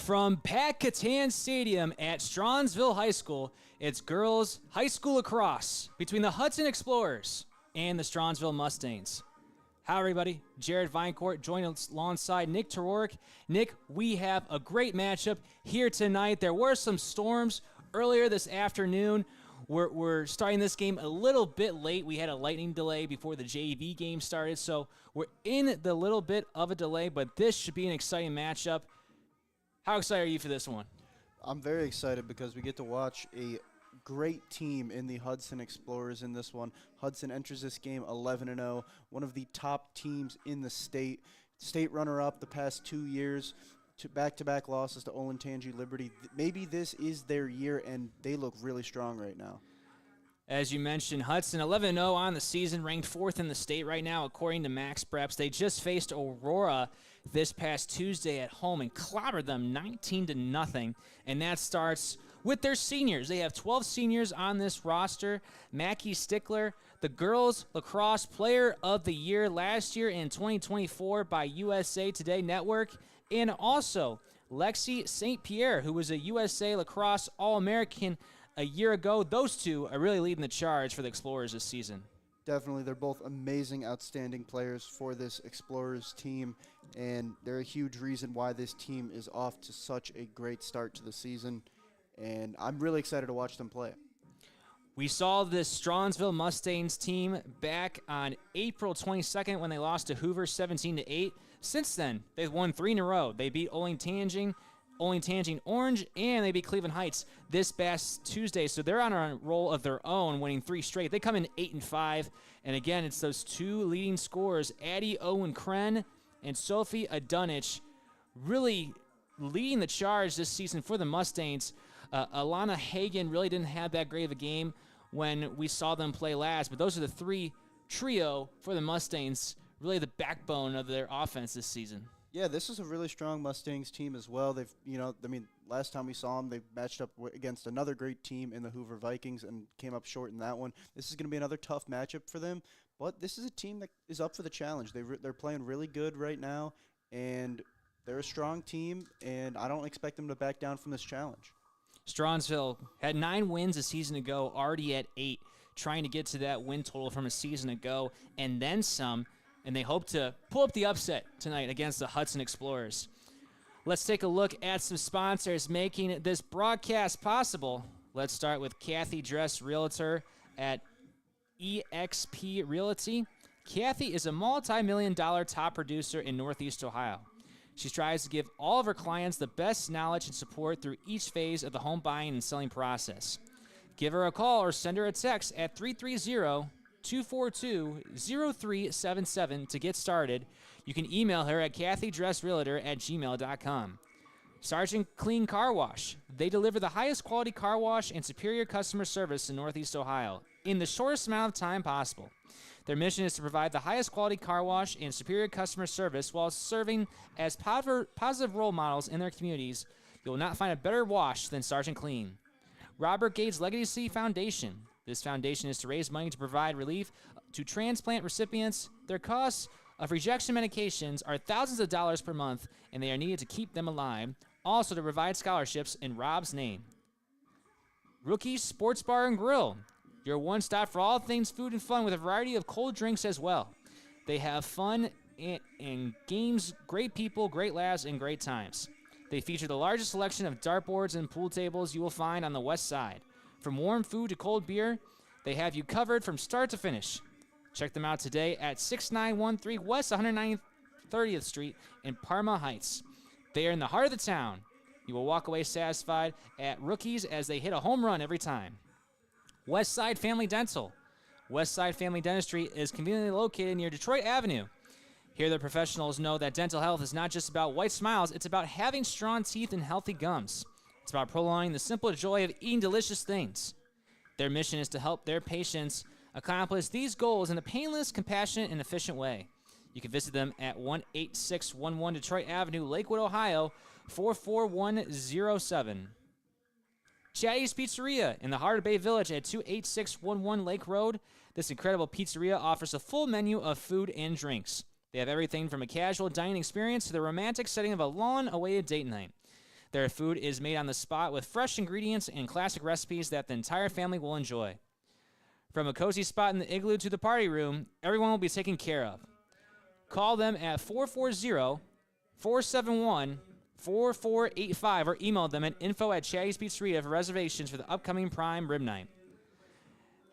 From Pat Catan Stadium at Strongsville High School, it's girls high school lacrosse between the Hudson Explorers and the Strongsville Mustangs. Hi, everybody. Jared Vinecourt joined alongside Nick Teroric. Nick, we have a great matchup here tonight. There were some storms earlier this afternoon. We're starting this game a little bit late. We had a lightning delay before the JV game started, so we're in the little bit of a delay, but this should be an exciting matchup. How excited are you for this one? I'm very excited because we get to watch a great team in the Hudson Explorers in this one. Hudson enters this game 11-0, one of the top teams in the state. State runner-up the past 2 years, back-to-back losses to Olentangy Liberty. Maybe this is their year, and they look really strong right now. As you mentioned, Hudson 11-0 on the season, ranked 4th in the state right now, according to Max Preps. They just faced Aurora this past Tuesday at home and clobbered them 19-0, and that starts with their seniors. They have 12 seniors on this roster. Mackie Stickler, the girls lacrosse player of the year last year in 2024 by USA Today Network, and also Lexi St. Pierre, who was a USA Lacrosse All-American a year ago. Those two are really leading the charge for the Explorers this season. Definitely. They're both amazing, outstanding players for this Explorers team, and they're a huge reason why this team is off to such a great start to the season, and I'm really excited to watch them play. We saw this Strongsville Mustangs team back on April 22nd when they lost to Hoover 17-8. Since then, they've won 3 in a row. They beat Olentangy Orange, and they beat Cleveland Heights this past Tuesday. So they're on a roll of their own, winning 3 straight. They come in 8-5, and again, it's those 2 leading scorers, Addie Owen Kren and Sophie Adunich, really leading the charge this season for the Mustangs. Alana Hagan really didn't have that great of a game when we saw them play last, but those are the 3 trio for the Mustangs, really the backbone of their offense this season. Yeah, this is a really strong Mustangs team as well. They've, last time we saw them, they matched up against another great team in the Hoover Vikings and came up short in that one. This is going to be another tough matchup for them, but this is a team that is up for the challenge. They're playing really good right now, and they're a strong team, and I don't expect them to back down from this challenge. Strongsville had 9 wins a season ago, already at 8, trying to get to that win total from a season ago, and then some. And they hope to pull up the upset tonight against the Hudson Explorers. Let's take a look at some sponsors making this broadcast possible. Let's start with Kathy Dress, Realtor at eXp Realty. Kathy is a multi-million-dollar top producer in Northeast Ohio. She strives to give all of her clients the best knowledge and support through each phase of the home buying and selling process. Give her a call or send her a text at 330-242-0377 to get started. You can email her at kathydressrealtor@gmail.com. Sergeant Clean Car Wash. They deliver the highest quality car wash and superior customer service in Northeast Ohio in the shortest amount of time possible. Their mission is to provide the highest quality car wash and superior customer service while serving as positive role models in their communities. You will not find a better wash than Sergeant Clean. Robert Gates Legacy Foundation. This foundation is to raise money to provide relief to transplant recipients. Their costs of rejection medications are thousands of dollars per month, and they are needed to keep them alive. Also to provide scholarships in Rob's name. Rookies Sports Bar and Grill. Your one stop for all things food and fun with a variety of cold drinks as well. They have fun and games, great people, great laughs, and great times. They feature the largest selection of dartboards and pool tables you will find on the west side. From warm food to cold beer, they have you covered from start to finish. Check them out today at 6913 West 130th Street in Parma Heights. They are in the heart of the town. You will walk away satisfied at Rookies as they hit a home run every time. Westside Family Dental. Westside Family Dentistry is conveniently located near Detroit Avenue. Here, the professionals know that dental health is not just about white smiles, it's about having strong teeth and healthy gums. It's about prolonging the simple joy of eating delicious things. Their mission is to help their patients accomplish these goals in a painless, compassionate, and efficient way. You can visit them at 18611 Detroit Avenue, Lakewood, Ohio, 44107. Chatty's Pizzeria in the heart of Bay Village at 28611 Lake Road. This incredible pizzeria offers a full menu of food and drinks. They have everything from a casual dining experience to the romantic setting of a long-awaited date night. Their food is made on the spot with fresh ingredients and classic recipes that the entire family will enjoy. From a cozy spot in the igloo to the party room, everyone will be taken care of. Call them at 440-471-4485 or email them at info@Chatty's Pizzeria for reservations for the upcoming Prime Rib Night.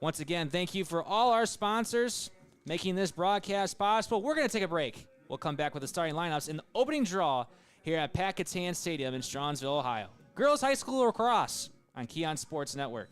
Once again, thank you for all our sponsors making this broadcast possible. We're going to take a break. We'll come back with the starting lineups in the opening draw here at Pat Catan Stadium in Strongsville, Ohio. Girls High School Lacrosse on Keon Sports Network.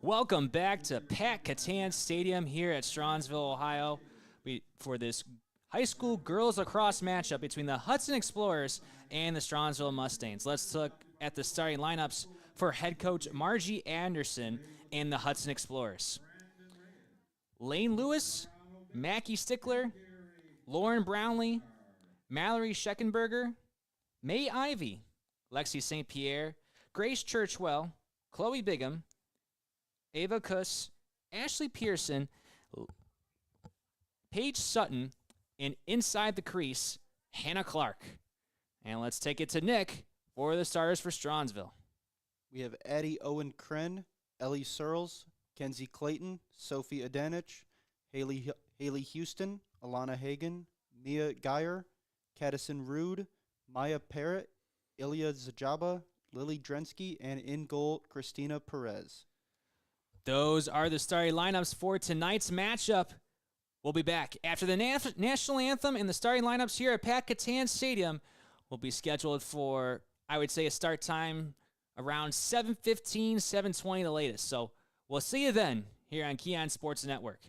Welcome back to Pat Catan Stadium here at Strongsville, Ohio, for this high school girls lacrosse matchup between the Hudson Explorers and the Strongsville Mustangs. Let's look at the starting lineups for head coach Margie Anderson and the Hudson Explorers. Lane Lewis, Mackie Stickler, Lauren Brownlee, Mallory Scheckenberger, May Ivy, Lexi St. Pierre, Grace Churchwell, Chloe Bigham, Ava Kuss, Ashley Pearson, Paige Sutton, and inside the crease, Hannah Clark. And let's take it to Nick for the starters for Strongsville. We have Addie Owen Kren, Ellie Searles, Kenzie Clayton, Sophie Adanich, Haley Houston, Alana Hagan, Mia Geyer, Caddison Rude, Maya Parrott, Ilya Zajaba, Lily Drensky, and in goal, Christina Perez. Those are the starting lineups for tonight's matchup. We'll be back after the national anthem, and the starting lineups here at Pat Catan Stadium will be scheduled for, I would say, a start time around 7:15, 7:20 the latest. So we'll see you then here on Keon Sports Network.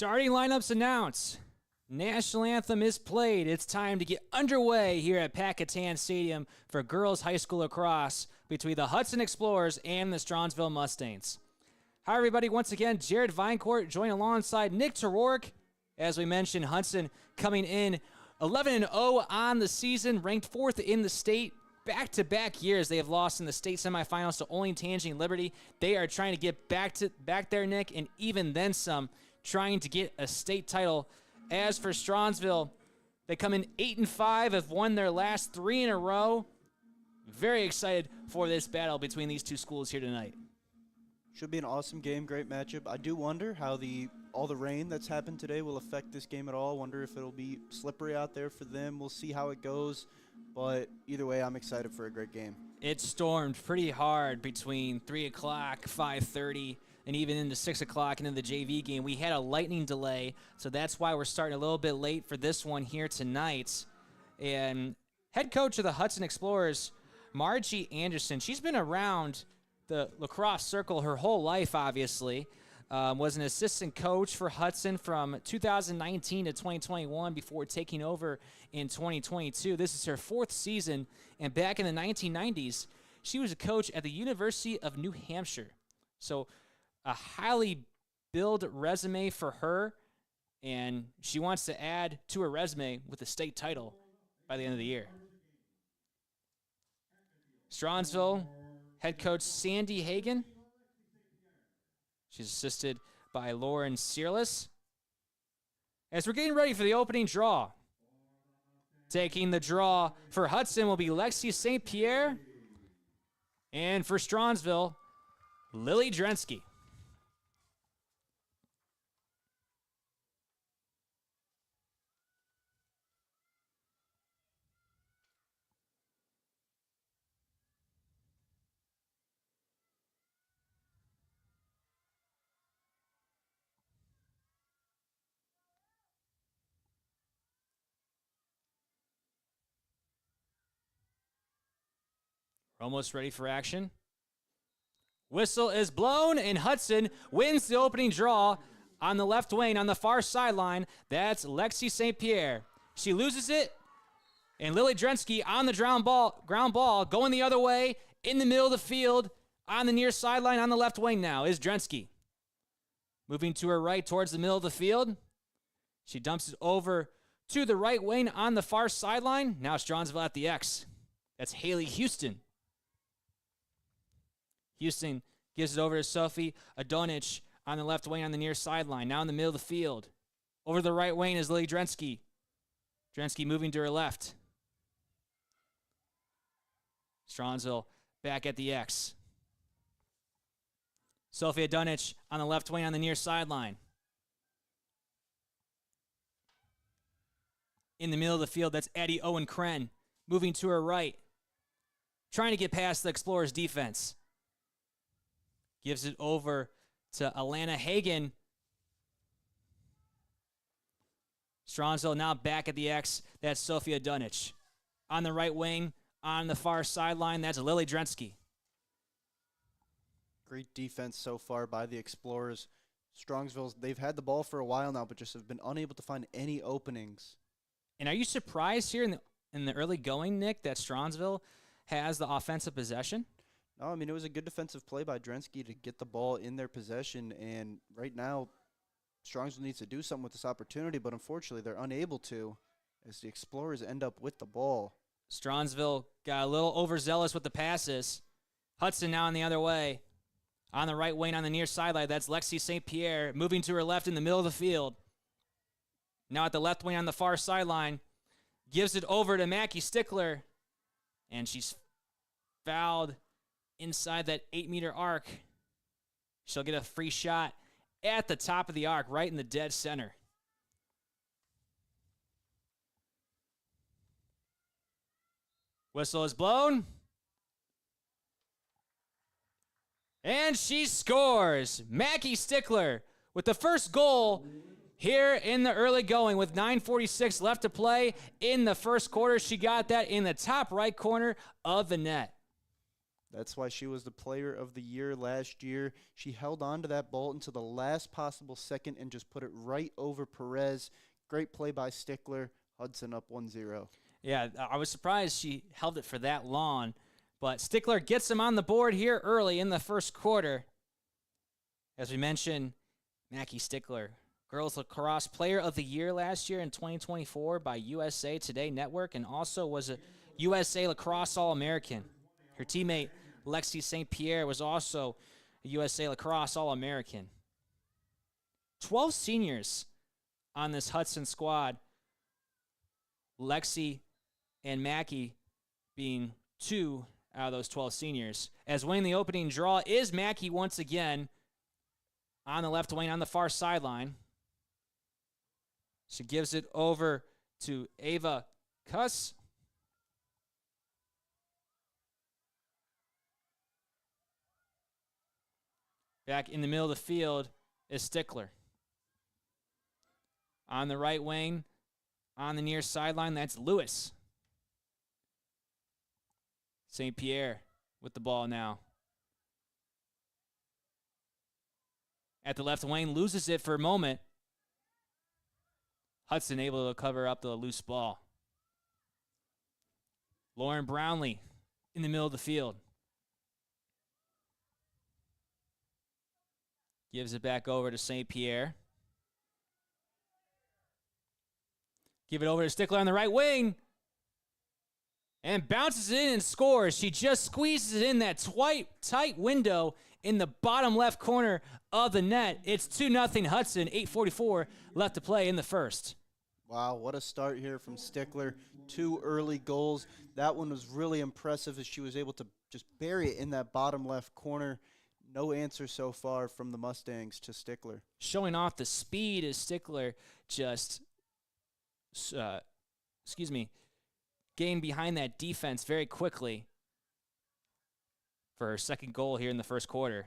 Starting lineups announced. National anthem is played. It's time to get underway here at Packatan Stadium for girls high school lacrosse between the Hudson Explorers and the Strongsville Mustangs. Hi, everybody. Once again, Jared Vinecourt joined alongside Nick Terork. As we mentioned, Hudson coming in 11-0 on the season, ranked 4th in the state. Back-to-back years they have lost in the state semifinals to only Tangier and Liberty. They are trying to get back there, Nick, and even then some, trying to get a state title. As for Strongsville, they come in 8-5, have won their last 3 in a row. Very excited for this battle between these two schools here tonight. Should be an awesome game, great matchup. I do wonder how all the rain that's happened today will affect this game at all. Wonder if it'll be slippery out there for them. We'll see how it goes. But either way, I'm excited for a great game. It stormed pretty hard between 3 o'clock, 5:30, and even into 6 o'clock into the JV game. We had a lightning delay, so that's why we're starting a little bit late for this one here tonight. And head coach of the Hudson Explorers, Margie Anderson, she's been around the lacrosse circle her whole life, obviously. Was an assistant coach for Hudson from 2019 to 2021 before taking over in 2022. This is her 4th season, and back in the 1990s, she was a coach at the University of New Hampshire. So a highly billed resume for her, and she wants to add to her resume with a state title by the end of the year. Strongsville head coach Sandy Hagan. She's assisted by Lauren Searless. As we're getting ready for the opening draw, taking the draw for Hudson will be Lexi St. Pierre, and for Strongsville, Lily Drensky. Almost ready for action. Whistle is blown, and Hudson wins the opening draw on the left wing on the far sideline. That's Lexi St. Pierre. She loses it, and Lily Drensky on the ground ball, going the other way in the middle of the field on the near sideline on the left wing now is Drensky. Moving to her right towards the middle of the field. She dumps it over to the right wing on the far sideline. Now Strongsville at the X. That's Haley Houston. Houston gives it over to Sophie Adonich on the left wing on the near sideline. Now in the middle of the field. Over the right wing is Lily Drensky. Drensky moving to her left. Strongsville back at the X. Sophie Adonich on the left wing on the near sideline. In the middle of the field, that's Addie Owen Kren moving to her right. Trying to get past the Explorers defense. Gives it over to Alana Hagan. Strongsville now back at the X. That's Sophia Dunich. On the right wing, on the far sideline, that's Lily Drensky. Great defense so far by the Explorers. Strongsville, they've had the ball for a while now, but just have been unable to find any openings. And are you surprised here in the early going, Nick, that Strongsville has the offensive possession? No, I mean, it was a good defensive play by Drensky to get the ball in their possession, and right now, Strongsville needs to do something with this opportunity, but unfortunately, they're unable to, as the Explorers end up with the ball. Strongsville got a little overzealous with the passes. Hudson now on the other way. On the right wing on the near sideline, that's Lexi St. Pierre, moving to her left in the middle of the field. Now at the left wing on the far sideline, gives it over to Mackie Stickler, and she's fouled inside that 8-meter arc. She'll get a free shot at the top of the arc, right in the dead center. Whistle is blown. And she scores. Mackie Stickler with the first goal here in the early going with 9:46 left to play in the first quarter. She got that in the top right corner of the net. That's why she was the player of the year last year. She held on to that ball until the last possible second and just put it right over Perez. Great play by Stickler. Hudson up 1-0. Yeah, I was surprised she held it for that long. But Stickler gets him on the board here early in the first quarter. As we mentioned, Mackie Stickler, Girls Lacrosse Player of the Year last year in 2024 by USA Today Network, and also was a USA Lacrosse All-American. Her teammate, Lexi St. Pierre, was also a USA Lacrosse All-American. 12 seniors on this Hudson squad. Lexi and Mackie being 2 out of those 12 seniors. As winning the opening draw is Mackie once again on the left wing on the far sideline. She gives it over to Ava Kuss. Back in the middle of the field is Stickler. On the right wing, on the near sideline, that's Lewis. St. Pierre with the ball now. At the left wing, loses it for a moment. Hudson able to cover up the loose ball. Lauren Brownlee in the middle of the field. Gives it back over to St. Pierre. Give it over to Stickler on the right wing. And bounces it in and scores. She just squeezes it in that tight window in the bottom left corner of the net. It's 2-0 Hudson, 8:44 left to play in the first. Wow, what a start here from Stickler. 2 early goals. That one was really impressive as she was able to just bury it in that bottom left corner. No answer so far from the Mustangs to Stickler. Showing off the speed as Stickler just, gained behind that defense very quickly for her second goal here in the first quarter.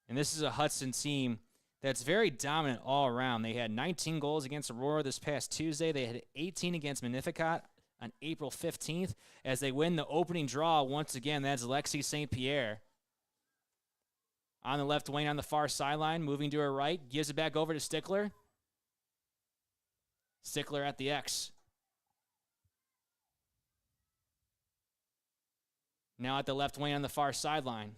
And this is a Hudson team that's very dominant all around. They had 19 goals against Aurora this past Tuesday. They had 18 against Magnificat on April 15th as they win the opening draw once again. That's Lexi St. Pierre. On the left wing on the far sideline, moving to her right, gives it back over to Stickler. Stickler at the X. Now at the left wing on the far sideline.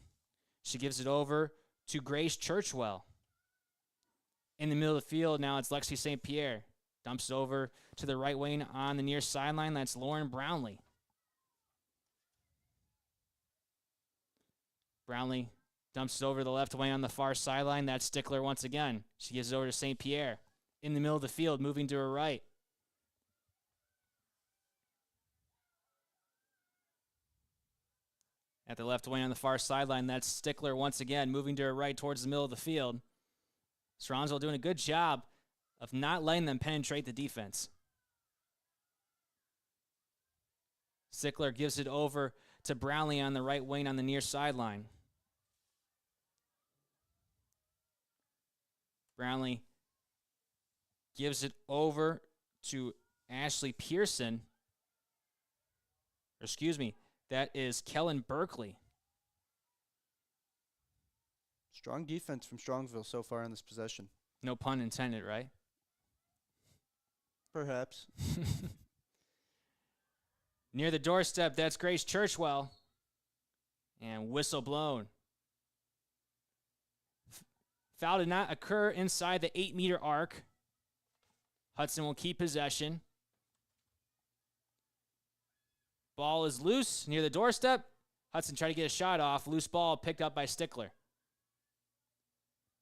She gives it over to Grace Churchwell. In the middle of the field, now it's Lexi St. Pierre. Dumps it over to the right wing on the near sideline. That's Lauren Brownlee. Brownlee dumps it over the left wing on the far sideline. That's Stickler once again. She gives it over to St. Pierre. In the middle of the field, moving to her right. At the left wing on the far sideline, that's Stickler once again, moving to her right towards the middle of the field. Strongsville doing a good job of not letting them penetrate the defense. Stickler gives it over to Brownlee on the right wing on the near sideline. Brownlee gives it over to Ashley Pearson. That is Kellen Berkeley. Strong defense from Strongsville so far in this possession. No pun intended, right? Perhaps. Near the doorstep, that's Grace Churchwell. And whistle blown. Foul did not occur inside the 8-meter arc. Hudson will keep possession. Ball is loose near the doorstep. Hudson tried to get a shot off. Loose ball picked up by Stickler.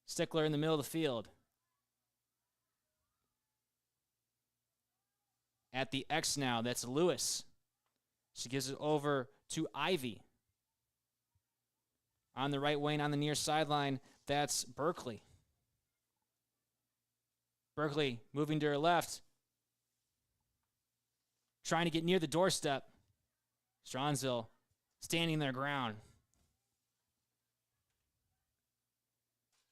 Stickler in the middle of the field. At the X now, that's Lewis. She gives it over to Ivy. On the right wing, on the near sideline, that's Berkeley. Berkeley moving to her left. Trying to get near the doorstep. Strongsville standing their ground.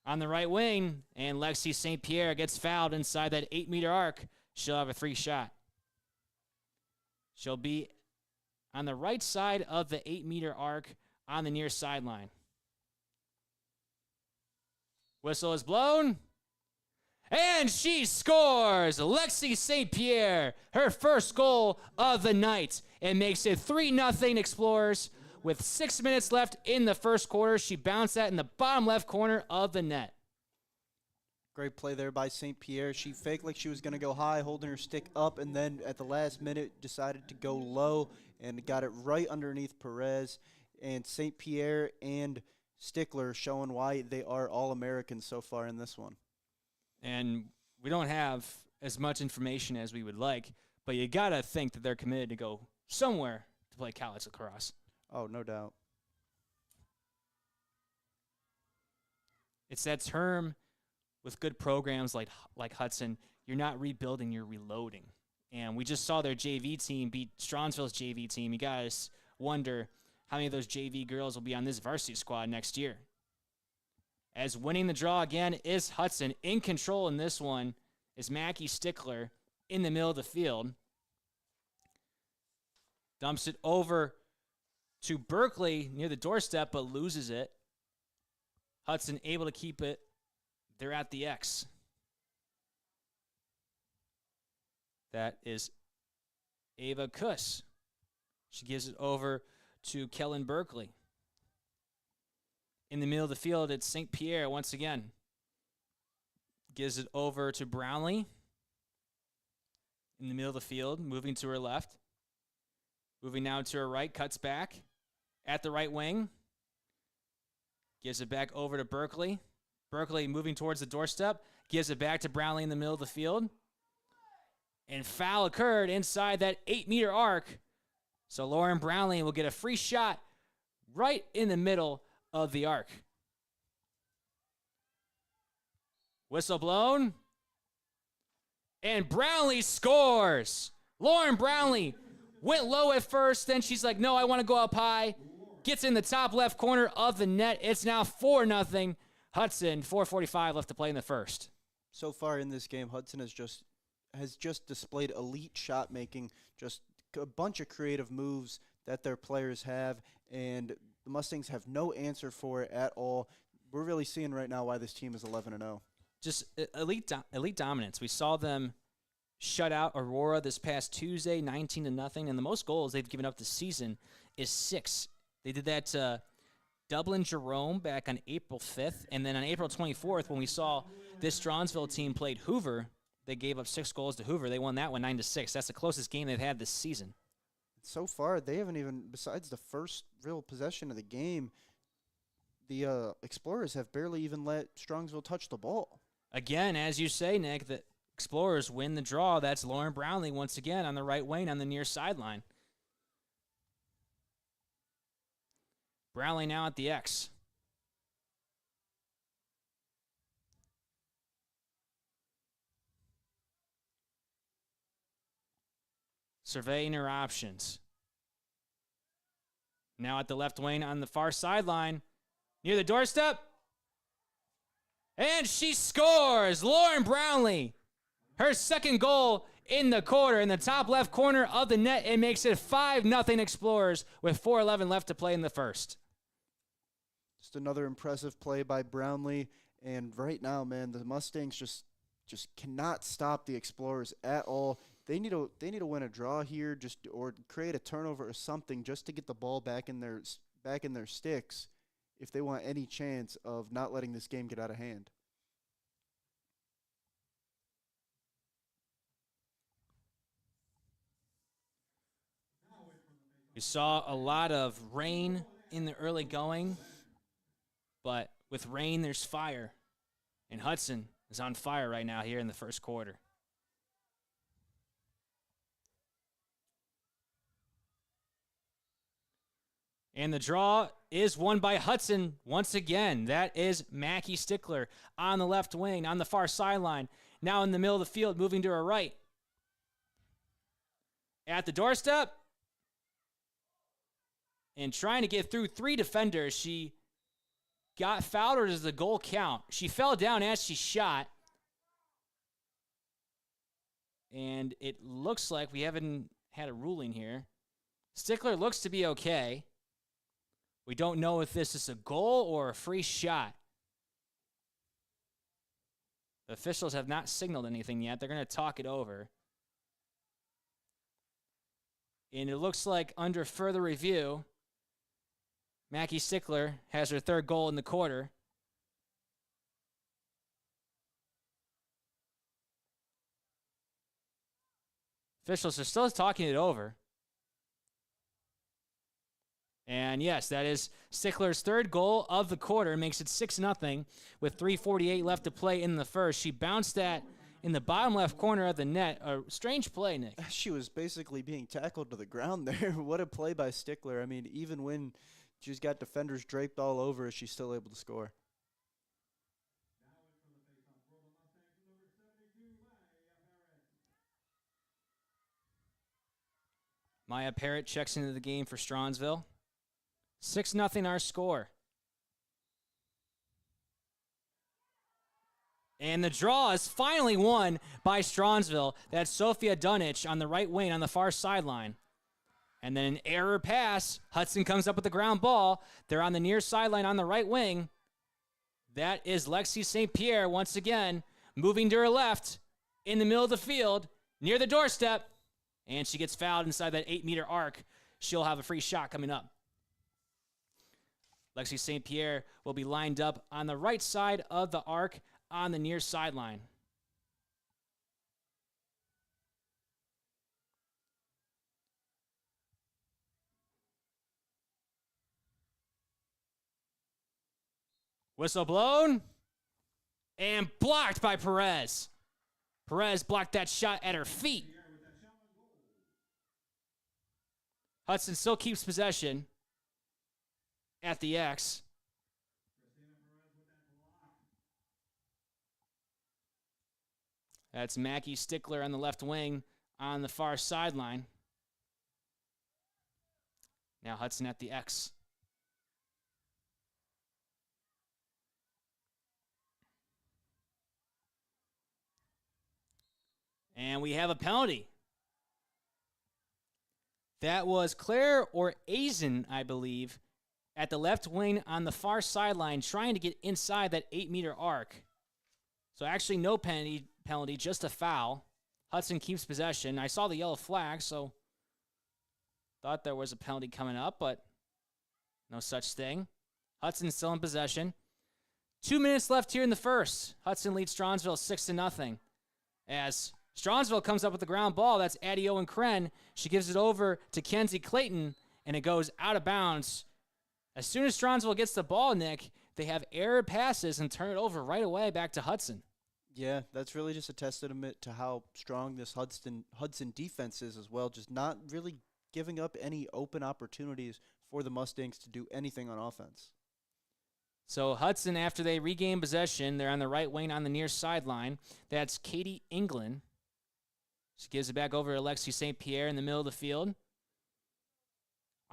On the right wing, and Lexi St. Pierre gets fouled inside that 8-meter arc. She'll have a 3-shot. She'll be on the right side of the 8-meter arc on the near sideline. Whistle is blown. And she scores! Lexi St. Pierre, her first goal of the night. It makes it 3-0 Explorers. With 6 minutes left in the first quarter, she bounced that in the bottom left corner of the net. Great play there by St. Pierre. She faked like she was going to go high, holding her stick up, and then at the last minute decided to go low and got it right underneath Perez. And St. Pierre and Stickler showing why they are All-Americans so far in this one. And we don't have as much information as we would like, but you got to think that they're committed to go somewhere to play college lacrosse. Oh, no doubt. It's that term with good programs like Hudson, you're not rebuilding, you're reloading. And we just saw their JV team beat Strongsville's JV team. You guys wonder how many of those JV girls will be on this varsity squad next year. As winning the draw again is Hudson. In control in this one is Mackie Stickler in the middle of the field. Dumps it over to Berkeley near the doorstep, but loses it. Hudson able to keep it. They're at the X. That is Ava Kuss. She gives it over to Kellen Berkeley. In the middle of the field, it's St. Pierre once again. Gives it over to Brownlee. In the middle of the field, moving to her left. Moving now to her right, cuts back. At the right wing. Gives it back over to Berkeley. Berkeley moving towards the doorstep. Gives it back to Brownlee in the middle of the field. And foul occurred inside that 8-meter arc. So Lauren Brownlee will get a free shot right in the middle of the arc. Whistle blown. And Brownlee scores. Lauren Brownlee went low at first. Then she's like, no, I want to go up high. Gets in the top left corner of the net. It's now 4-0. Hudson, 4:45 left to play in the first. So far in this game, Hudson has just displayed elite shot making, just a bunch of creative moves that their players have, and the Mustangs have no answer for it at all. We're really seeing right now why this team is 11-0. Just elite dominance. We saw them shut out Aurora this past Tuesday, 19-0, and the most goals they've given up this season is 6. They did that to Dublin Jerome back on April 5th, and then on April 24th, when we saw this Strongsville team played Hoover, they gave up 6 goals to Hoover. They won that one 9-6. That's the closest game they've had this season. So far, they haven't even, besides the first real possession of the game, the Explorers have barely even let Strongsville touch the ball. Again, as you say, Nick, the Explorers win the draw. That's Lauren Brownlee once again on the right wing on the near sideline. Brownlee now at the X. Surveying her options. Now at the left wing on the far sideline. Near the doorstep. And she scores! Lauren Brownlee. Her second goal in the quarter, in the top left corner of the net. It makes it 5-0 Explorers with 4:11 left to play in the first. Just another impressive play by Brownlee. And right now, man, the Mustangs just cannot stop the Explorers at all. They need to win a draw here, or create a turnover or something, just to get the ball back in their sticks, if they want any chance of not letting this game get out of hand. We saw a lot of rain in the early going, but with rain, there's fire. And Hudson is on fire right now here in the first quarter. And the draw is won by Hudson once again. That is Mackie Stickler on the left wing, on the far sideline. Now in the middle of the field, moving to her right. At the doorstep. And trying to get through 3 defenders, she got fouled, or does the goal count? She fell down as she shot. And it looks like we haven't had a ruling here. Stickler looks to be okay. We don't know if this is a goal or a free shot. The officials have not signaled anything yet. They're going to talk it over. And it looks like under further review, Mackie Stickler has her third goal in the quarter. Officials are still talking it over. And yes, that is Stickler's third goal of the quarter. Makes it 6-0 with 3:48 left to play in the first. She bounced that in the bottom left corner of the net. A strange play, Nick. She was basically being tackled to the ground there. What a play by Stickler. I mean, even when she's got defenders draped all over, she's still able to score. Maya Parrott checks into the game for Strongsville. 6-0 our score. And the draw is finally won by Strongsville. That's Sophia Dunich on the right wing on the far sideline. And then an error pass. Hudson comes up with the ground ball. They're on the near sideline on the right wing. That is Lexi St. Pierre once again moving to her left in the middle of the field near the doorstep. And she gets fouled inside that 8-meter arc. She'll have a free shot coming up. Lexi St. Pierre will be lined up on the right side of the arc on the near sideline. Whistle blown and blocked by Perez. Perez blocked that shot at her feet. Hudson still keeps possession at the X. That's Mackie Stickler on the left wing on the far sideline. Now Hudson at the X. And we have a penalty. That was Claire or Azen, I believe, at the left wing on the far sideline trying to get inside that 8-meter arc. So actually no penalty, just a foul. Hudson keeps possession. I saw the yellow flag, so thought there was a penalty coming up, but no such thing. Hudson's still in possession. 2 minutes left here in the first. Hudson leads Strongsville 6-0. As Strongsville comes up with the ground ball, that's Addie Owen Kren. She gives it over to Kenzie Clayton, and it goes out of bounds. As soon as Strongsville gets the ball, Nick, they have error passes and turn it over right away back to Hudson. Yeah, that's really just a testament to how strong this Hudson defense is as well, just not really giving up any open opportunities for the Mustangs to do anything on offense. So Hudson, after they regain possession, they're on the right wing on the near sideline. That's Katie England. She gives it back over to Alexi St. Pierre in the middle of the field.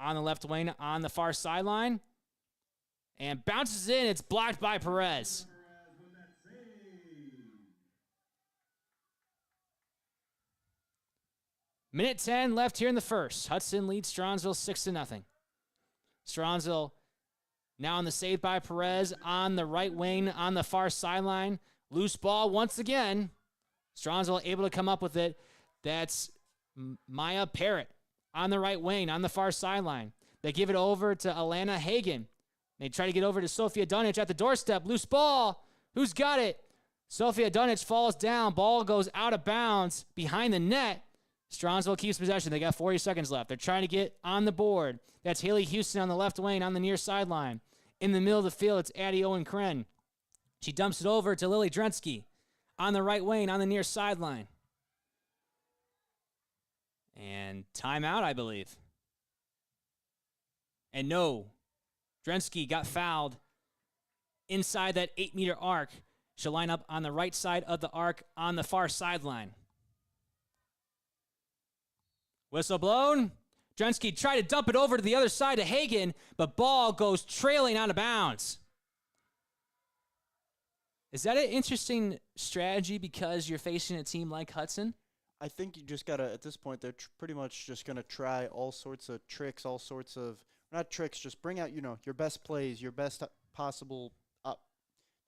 On the left wing, on the far sideline. And bounces in. It's blocked by Perez. Minute 10 left here in the first. Hudson leads Strongsville 6-0. Strongsville now on the save by Perez on the right wing on the far sideline. Loose ball once again. Strongsville able to come up with it. That's Maya Parrott on the right wing on the far sideline. They give it over to Alana Hagan. They try to get over to Sophia Dunich at the doorstep. Loose ball. Who's got it? Sophia Dunich falls down. Ball goes out of bounds behind the net. Strongsville keeps possession. They got 40 seconds left. They're trying to get on the board. That's Haley Houston on the left wing on the near sideline. In the middle of the field, it's Addie Owen Kren. She dumps it over to Lily Drensky on the right wing on the near sideline. And timeout, I believe. And no, Drensky got fouled inside that 8-meter arc. She'll line up on the right side of the arc on the far sideline. Whistle blown. Drensky tried to dump it over to the other side to Hagan, but ball goes trailing out of bounds. Is that an interesting strategy because you're facing a team like Hudson? I think you just gotta, at this point, they're pretty much just gonna try all sorts of tricks, all sorts of, not tricks, just bring out, your best plays, your best possible,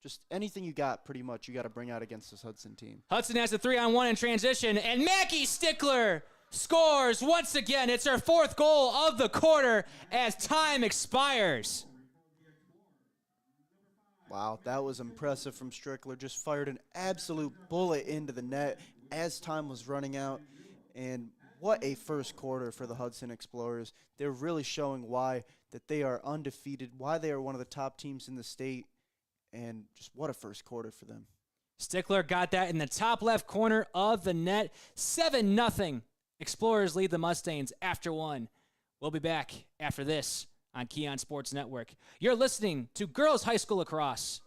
just anything you got, pretty much, you gotta bring out against this Hudson team. Hudson has a 3-on-1 in transition, and Mackie Stickler scores once again. It's her 4th goal of the quarter as time expires. Wow, that was impressive from Strickler. Just fired an absolute bullet into the net as time was running out. And what a first quarter for the Hudson Explorers. They're really showing why that they are undefeated, why they are one of the top teams in the state, and just what a first quarter for them. Stickler got that in the top left corner of the net. 7-0. Explorers lead the Mustangs after 1. We'll be back after this on Keon Sports Network. You're listening to Girls High School Lacrosse.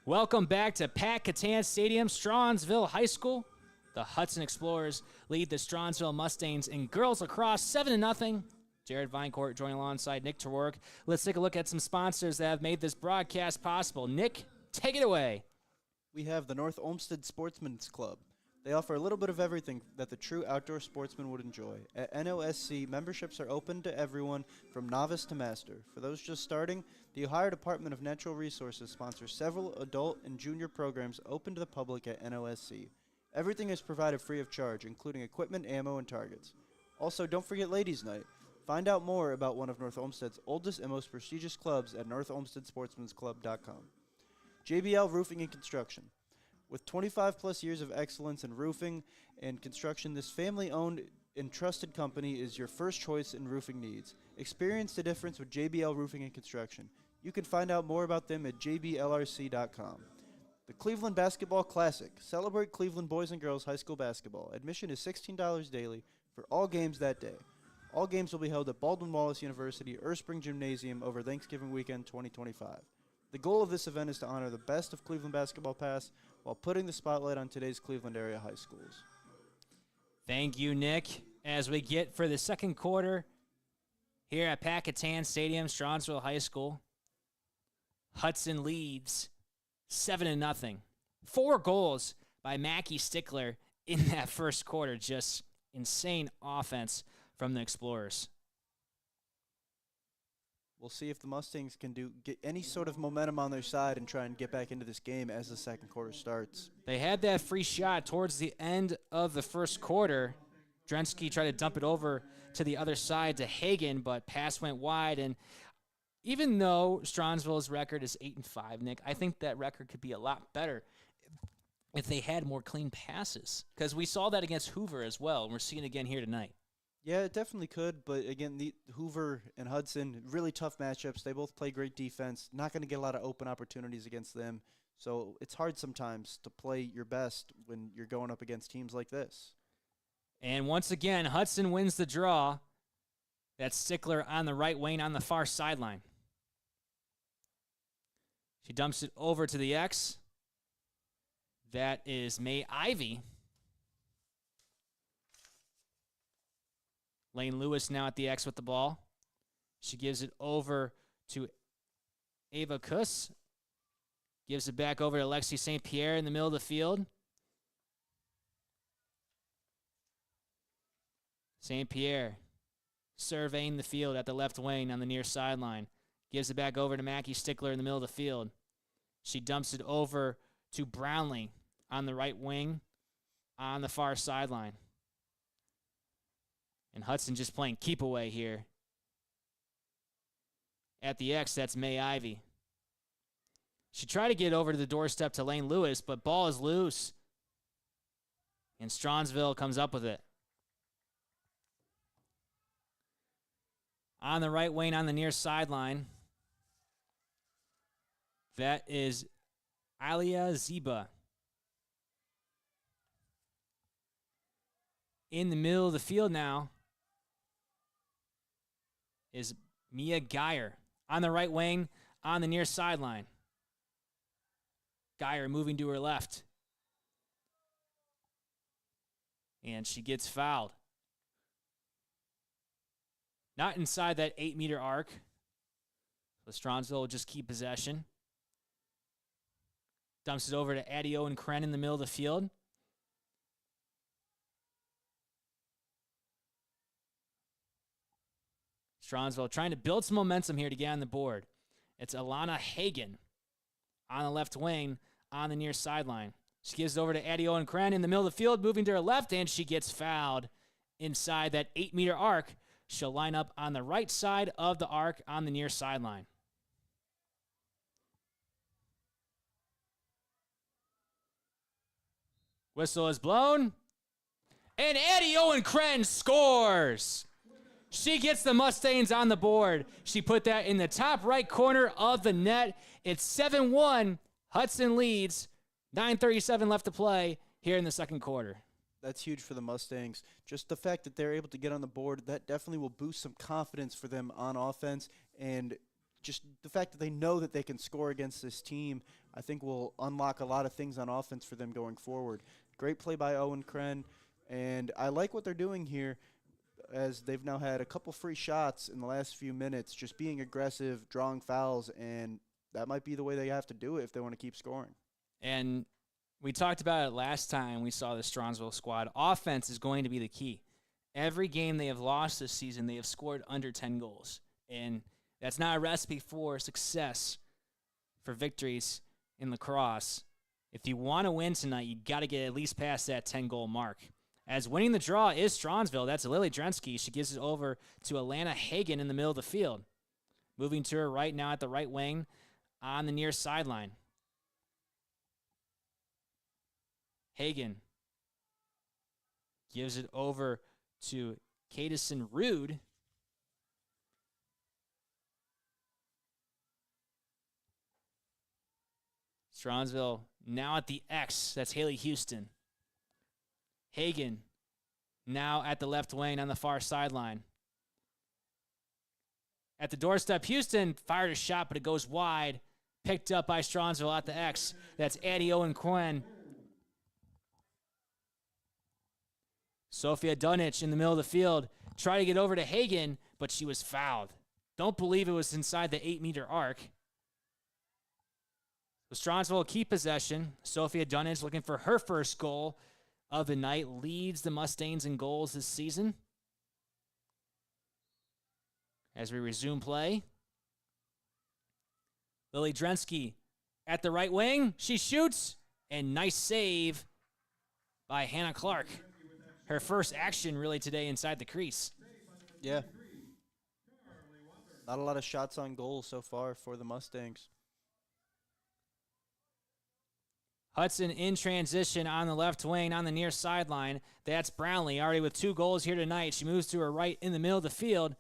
Welcome back to Pat Catan Stadium, Strongsville High School. The Hudson Explorers lead the Strongsville Mustangs in girls lacrosse 7-0. Jared Vinecourt joining alongside Nick Terwork. Let's take a look at some sponsors that have made this broadcast possible. Nick, take it away. We have the North Olmsted Sportsman's Club. They offer a little bit of everything that the true outdoor sportsman would enjoy. At NOSC, memberships are open to everyone from novice to master. For those just starting, the Ohio Department of Natural Resources sponsors several adult and junior programs open to the public at NOSC. Everything is provided free of charge, including equipment, ammo, and targets. Also, don't forget Ladies' Night. Find out more about one of North Olmsted's oldest and most prestigious clubs at northolmstedsportsmansclub.com. JBL Roofing and Construction. With 25-plus years of excellence in roofing and construction, this family-owned and trusted company is your first choice in roofing needs. Experience the difference with JBL Roofing and Construction. You can find out more about them at jblrc.com. The Cleveland Basketball Classic. Celebrate Cleveland boys and girls high school basketball. Admission is $16 daily for all games that day. All games will be held at Baldwin-Wallace University Erspring Gymnasium over Thanksgiving weekend 2025. The goal of this event is to honor the best of Cleveland basketball past while putting the spotlight on today's Cleveland area high schools. Thank you, Nick. As we get for the second quarter here at Pat Catan Stadium, Strongsville High School, Hudson leads 7-0. 4 goals by Mackie Stickler in that first quarter. Just insane offense from the Explorers. We'll see if the Mustangs can get any sort of momentum on their side and try and get back into this game as the second quarter starts. They had that free shot towards the end of the first quarter. Drensky tried to dump it over to the other side to Hagen, but pass went wide. And even though Strongsville's record is 8-5, Nick, I think that record could be a lot better if they had more clean passes. Because we saw that against Hoover as well, and we're seeing it again here tonight. Yeah, it definitely could, but again, the Hoover and Hudson, really tough matchups. They both play great defense. Not going to get a lot of open opportunities against them. So it's hard sometimes to play your best when you're going up against teams like this. And once again, Hudson wins the draw. That's Stickler on the right wing on the far sideline. She dumps it over to the X. That is May Ivy. Lane Lewis now at the X with the ball. She gives it over to Ava Kuss. Gives it back over to Lexi St. Pierre in the middle of the field. St. Pierre surveying the field at the left wing on the near sideline. Gives it back over to Mackie Stickler in the middle of the field. She dumps it over to Brownlee on the right wing on the far sideline. And Hudson just playing keep away here. At the X, that's May Ivy. She tried to get over to the doorstep to Lane Lewis, but ball is loose. And Strongsville comes up with it. On the right wing on the near sideline, That is Alia Ziba. In the middle of the field now is Mia Geyer on the right wing on the near sideline. Geyer moving to her left. And she gets fouled. Not inside that 8-meter arc. So Strongsville will just keep possession. Dumps it over to Adio and Kren in the middle of the field. Strongsville trying to build some momentum here to get on the board. It's Alana Hagen on the left wing on the near sideline. She gives it over to Adio and Kren in the middle of the field, moving to her left, and she gets fouled inside that 8-meter arc. She'll line up on the right side of the arc on the near sideline. Whistle is blown, and Adio and Kren scores. She gets the Mustangs on the board. She put that in the top right corner of the net. It's 7-1. Hudson leads. 9:37 left to play here in the second quarter. That's huge for the Mustangs. Just the fact that they're able to get on the board, that definitely will boost some confidence for them on offense. And just the fact that they know that they can score against this team, I think will unlock a lot of things on offense for them going forward. Great play by Owen Kren. And I like what they're doing here, as they've now had a couple free shots in the last few minutes, just being aggressive, drawing fouls, and that might be the way they have to do it if they want to keep scoring. And we talked about it last time we saw the Strongsville squad. Offense is going to be the key. Every game they have lost this season, they have scored under 10 goals. And that's not a recipe for success for victories in lacrosse. If you want to win tonight, you got to get at least past that 10-goal mark. As winning the draw is Strongsville. That's Lily Drensky. She gives it over to Alana Hagen in the middle of the field. Moving to her right now at the right wing on the near sideline. Hagen gives it over to Cadison Rude. Strongsville now at the X. That's Haley Houston. Hagen now at the left wing on the far sideline. At the doorstep, Houston fired a shot, but it goes wide. Picked up by Strongsville at the X. That's Adio and Quinn. Sophia Dunich in the middle of the field. Tried to get over to Hagen, but she was fouled. Don't believe it was inside the 8-meter arc. So Strongsville will keep possession. Sophia Dunich looking for her first goal of the night. Leads the Mustangs in goals this season. As we resume play. Lily Drensky at the right wing. She shoots. And nice save by Hannah Clark. Her first action really today inside the crease. Yeah. Not a lot of shots on goal so far for the Mustangs. Hudson in transition on the left wing on the near sideline. That's Brownlee, already with 2 goals here tonight. She moves to her right in the middle of the field.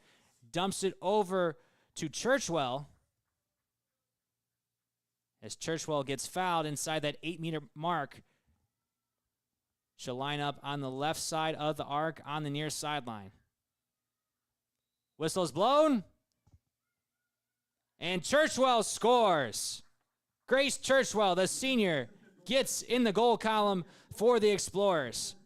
Dumps it over to Churchwell. As Churchwell gets fouled inside that 8-meter mark. She'll line up on the left side of the arc on the near sideline. Whistle is blown. And Churchwell scores. Grace Churchwell, the senior, gets in the goal column for the Explorers.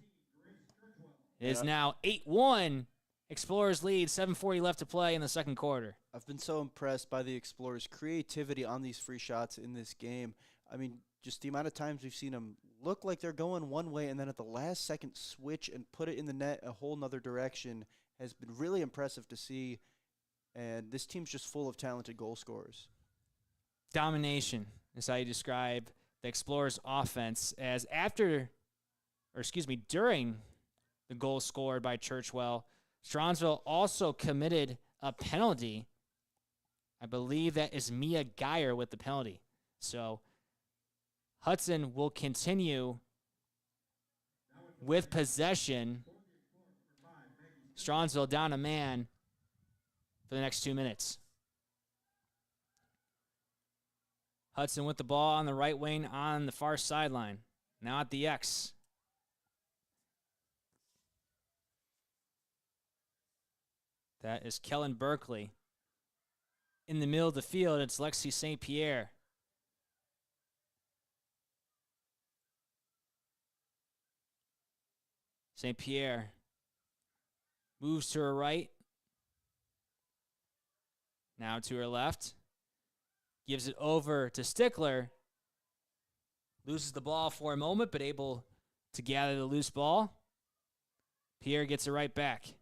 It is now 8-1. Explorers lead, 7:40 left to play in the second quarter. I've been so impressed by the Explorers' creativity on these free shots in this game. I mean, just the amount of times we've seen them look like they're going one way and then at the last second switch and put it in the net a whole nother direction has been really impressive to see. And this team's just full of talented goal scorers. Domination is how you describe the Explorers' offense. As during the goal scored by Churchwell, Strongsville also committed a penalty. I believe that is Mia Geyer with the penalty. So Hudson will continue with possession. Strongsville down a man for the next 2 minutes. Hudson with the ball on the right wing on the far sideline. Now at the X. That is Kellen Berkeley. In the middle of the field, it's Lexi St. Pierre. St. Pierre moves to her right. Now to her left. Gives it over to Stickler. Loses the ball for a moment, but able to gather the loose ball. Pierre gets it right back.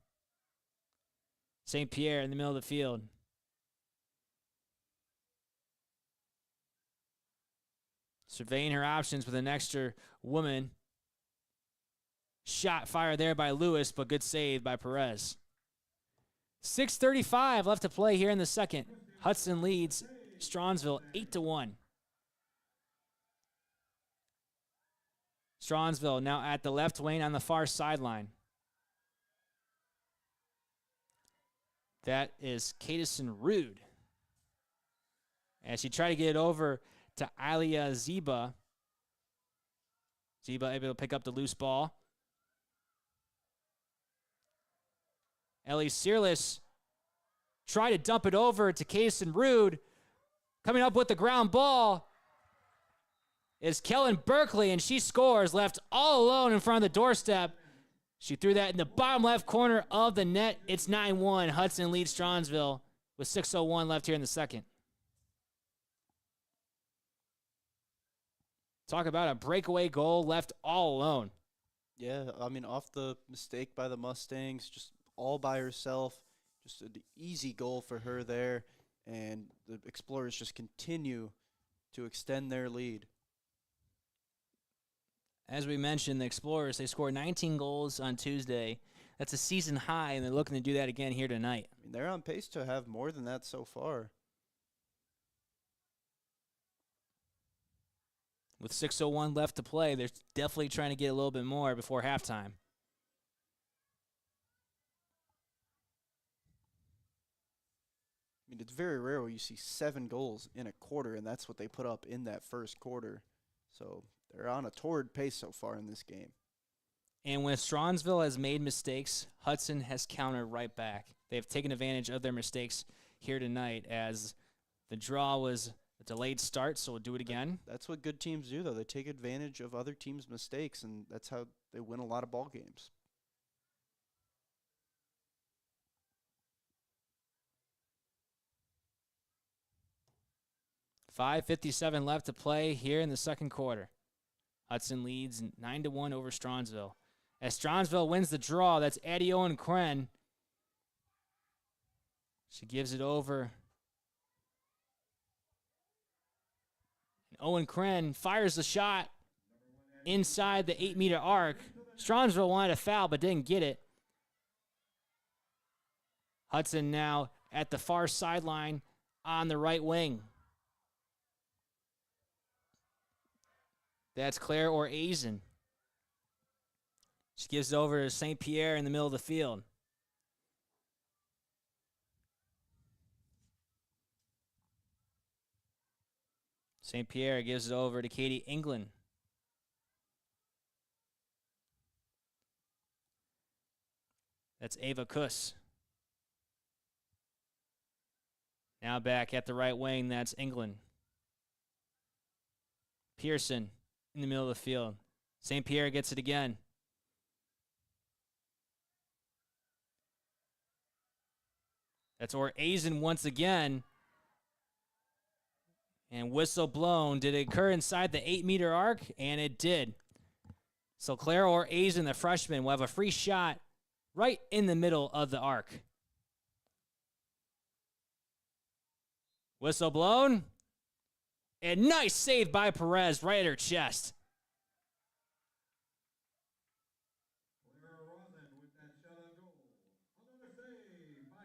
St. Pierre in the middle of the field. Surveying her options with an extra woman. Shot fired there by Lewis, but good save by Perez. 6:35 left to play here in the second. Hudson leads Strongsville 8-1. Strongsville now at the left wing on the far sideline. That is Kadison Rude. As she tried to get it over to Alia Ziba. Ziba able to pick up the loose ball. Ellie Searless tried to dump it over to Kadison Rude. Coming up with the ground ball is Kellen Berkeley, and she scores, left all alone in front of the doorstep. She threw that in the bottom left corner of the net. It's 9-1. Hudson leads Strongsville with 6:01 left here in the second. Talk about a breakaway goal left all alone. Yeah, I mean, off the mistake by the Mustangs, just all by herself. Just an easy goal for her there. And the Explorers just continue to extend their lead. As we mentioned, the Explorers, they scored 19 goals on Tuesday. That's a season high, and they're looking to do that again here tonight. I mean, they're on pace to have more than that so far. With 6:01 left to play, they're definitely trying to get a little bit more before halftime. I mean, it's very rare where you see 7 goals in a quarter, and that's what they put up in that first quarter. So they're on a torrid pace so far in this game. And when Strongsville has made mistakes, Hudson has countered right back. They've taken advantage of their mistakes here tonight, as the draw was a delayed start, so we'll do it again. That's what good teams do, though. They take advantage of other teams' mistakes, and that's how they win a lot of ball games. .5:57 left to play here in the second quarter. Hudson leads 9-1 over Strongsville. As Strongsville wins the draw, that's Addie Owen Kren. She gives it over. And Owen Kren fires the shot inside the 8-meter arc. Strongsville wanted a foul but didn't get it. Hudson now at the far sideline on the right wing. That's Claire Orazen. She gives it over to St. Pierre in the middle of the field. St. Pierre gives it over to Katie England. That's Ava Kuss. Now back at the right wing, that's England. Pearson in the middle of the field. St. Pierre gets it again. That's Orazen once again. And whistle blown. Did it occur inside the 8-meter arc? And it did. So Claire Orazen, the freshman, will have a free shot right in the middle of the arc. Whistle blown. And nice save by Perez right at her chest.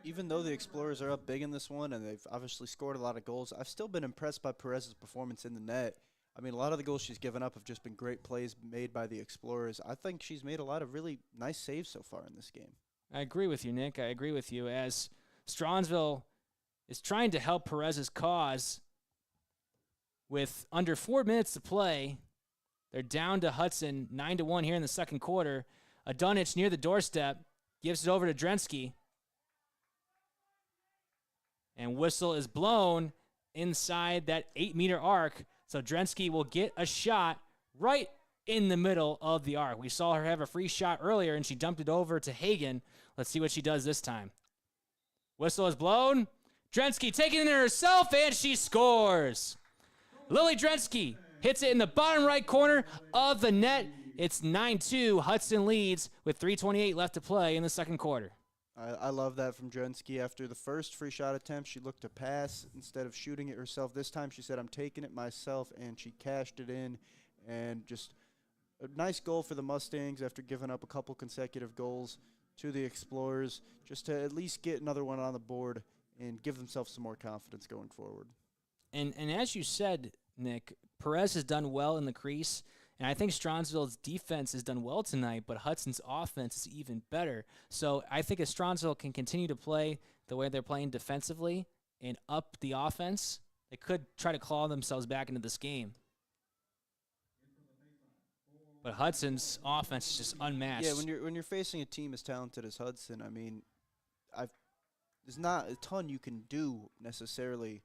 Even though the Explorers are up big in this one and they've obviously scored a lot of goals, I've still been impressed by Perez's performance in the net. I mean, a lot of the goals she's given up have just been great plays made by the Explorers. I think she's made a lot of really nice saves so far in this game. I agree with you, Nick. I agree with you. As Strongsville is trying to help Perez's cause with under 4 minutes to play. They're down to Hudson, 9-1 here in the second quarter. Adunich near the doorstep, gives it over to Drensky. And whistle is blown inside that 8-meter arc. So Drensky will get a shot right in the middle of the arc. We saw her have a free shot earlier, and she dumped it over to Hagen. Let's see what she does this time. Whistle is blown. Drensky taking it in herself, and she scores. Lily Drensky hits it in the bottom right corner of the net. It's 9-2. Hudson leads with 3:28 left to play in the second quarter. I love that from Drensky. After the first free shot attempt, she looked to pass instead of shooting it herself. This time she said, I'm taking it myself, and she cashed it in. And just a nice goal for the Mustangs after giving up a couple consecutive goals to the Explorers, just to at least get another one on the board and give themselves some more confidence going forward. And as you said, Nick, Perez has done well in the crease. And I think Strongsville's defense has done well tonight, but Hudson's offense is even better. So I think if Strongsville can continue to play the way they're playing defensively and up the offense, they could try to claw themselves back into this game. But Hudson's offense is just unmatched. Yeah, when you're facing a team as talented as Hudson, I mean, there's not a ton you can do necessarily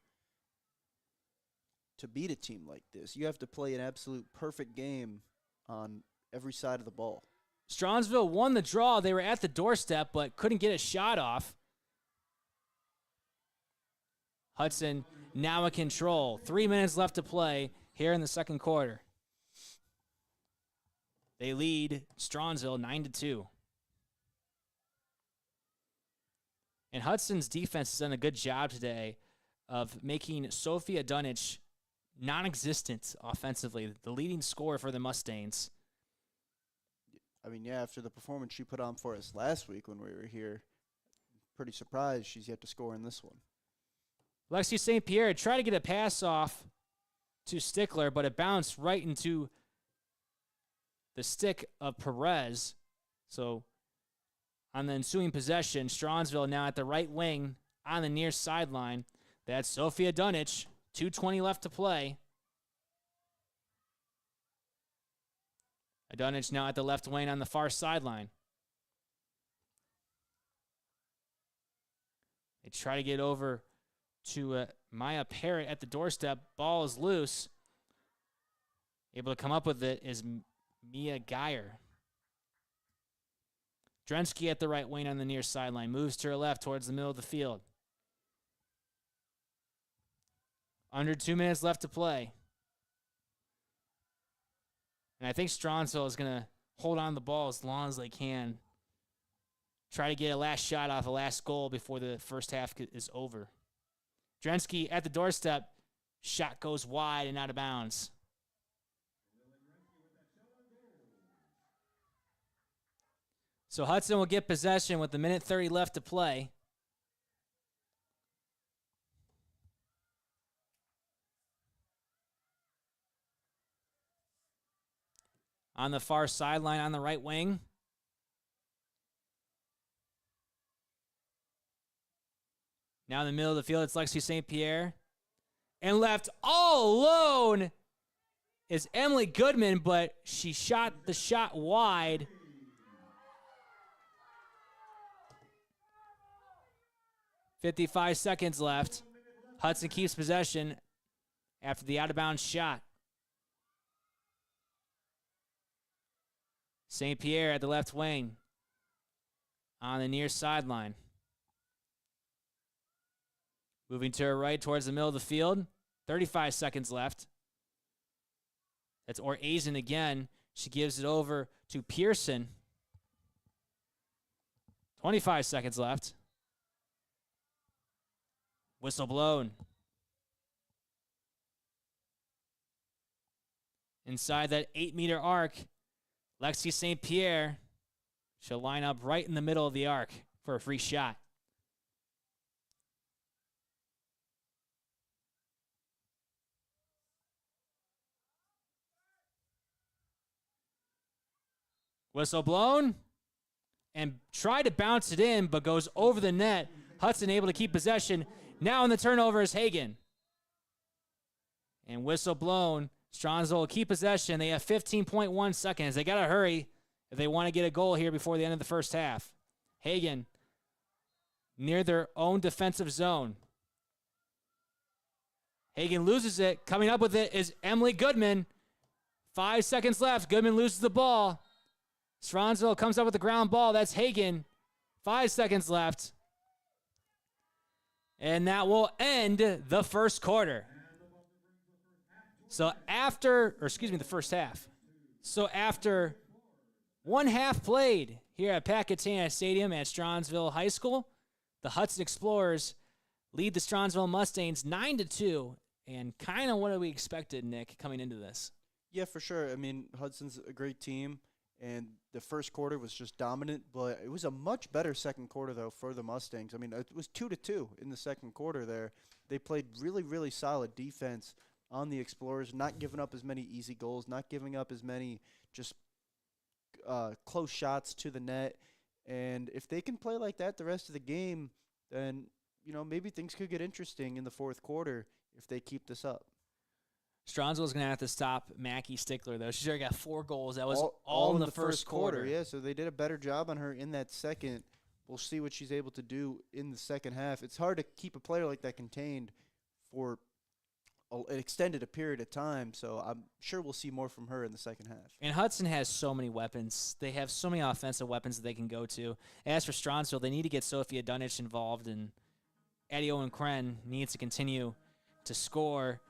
to beat a team like this. You have to play an absolute perfect game on every side of the ball. Strongsville won the draw. They were at the doorstep, but couldn't get a shot off. Hudson now in control. 3 minutes left to play here in the second quarter. They lead Strongsville 9-2. And Hudson's defense has done a good job today of making Sophia Adunich non-existent offensively, the leading scorer for the Mustangs. I mean, yeah, after the performance she put on for us last week when we were here, pretty surprised she's yet to score in this one. Lexi St. Pierre tried to get a pass off to Stickler, but it bounced right into the stick of Perez. So on the ensuing possession, Strongsville now at the right wing on the near sideline. That's Sophia Adunich. 2:20 left to play. Adunich now at the left wing on the far sideline. They try to get over to Maya Parrott at the doorstep. Ball is loose. Able to come up with it is Mia Geyer. Drensky at the right wing on the near sideline. Moves to her left towards the middle of the field. Under 2 minutes left to play. And I think Strongsville is going to hold on to the ball as long as they can. Try to get a last shot off, a last goal before the first half is over. Drensky at the doorstep. Shot goes wide and out of bounds. So Hudson will get possession with 1:30 left to play. On the far sideline on the right wing. Now in the middle of the field, it's Lexi St. Pierre. And left all alone is Emily Goodman, but she shot the shot wide. .55 seconds left. Hudson keeps possession after the out-of-bounds shot. St. Pierre at the left wing on the near sideline. Moving to her right towards the middle of the field. 35 seconds left. That's Oreazen again. She gives it over to Pearson. 25 seconds left. Whistle blown. Inside that 8-meter arc, Lexi St. Pierre she'll line up right in the middle of the arc for a free shot. Whistle blown. And tried to bounce it in, but goes over the net. Hudson able to keep possession. Now in the turnover is Hagen. And whistle blown. Strongsville will keep possession. They have 15.1 seconds. They got to hurry if they want to get a goal here before the end of the first half. Hagen near their own defensive zone. Hagen loses it. Coming up with it is Emily Goodman. 5 seconds left. Goodman loses the ball. Strongsville comes up with the ground ball. That's Hagen. 5 seconds left. And that will end the first quarter. So the first half. So after one half played here at Pat Catania Stadium at Strongsville High School, the Hudson Explorers lead the Strongsville Mustangs 9-2. And kind of what we expected, Nick, coming into this. Yeah, for sure. I mean, Hudson's a great team, and the first quarter was just dominant, but it was a much better second quarter, though, for the Mustangs. I mean, it was 2-2 in the second quarter there. They played really, really solid defense on the Explorers, not giving up as many easy goals, not giving up as many just close shots to the net. And if they can play like that the rest of the game, then, maybe things could get interesting in the fourth quarter if they keep this up. Strongsville's going to have to stop Mackie Stickler, though. She's already got 4 goals. That was all in the first quarter. Yeah, so they did a better job on her in that second. We'll see what she's able to do in the second half. It's hard to keep a player like that contained for an extended period of time, so I'm sure we'll see more from her in the second half. And Hudson has so many weapons. They have so many offensive weapons that they can go to. As for Strongsville, they need to get Sophia Dunich involved, and Addie Owen Kren needs to continue to score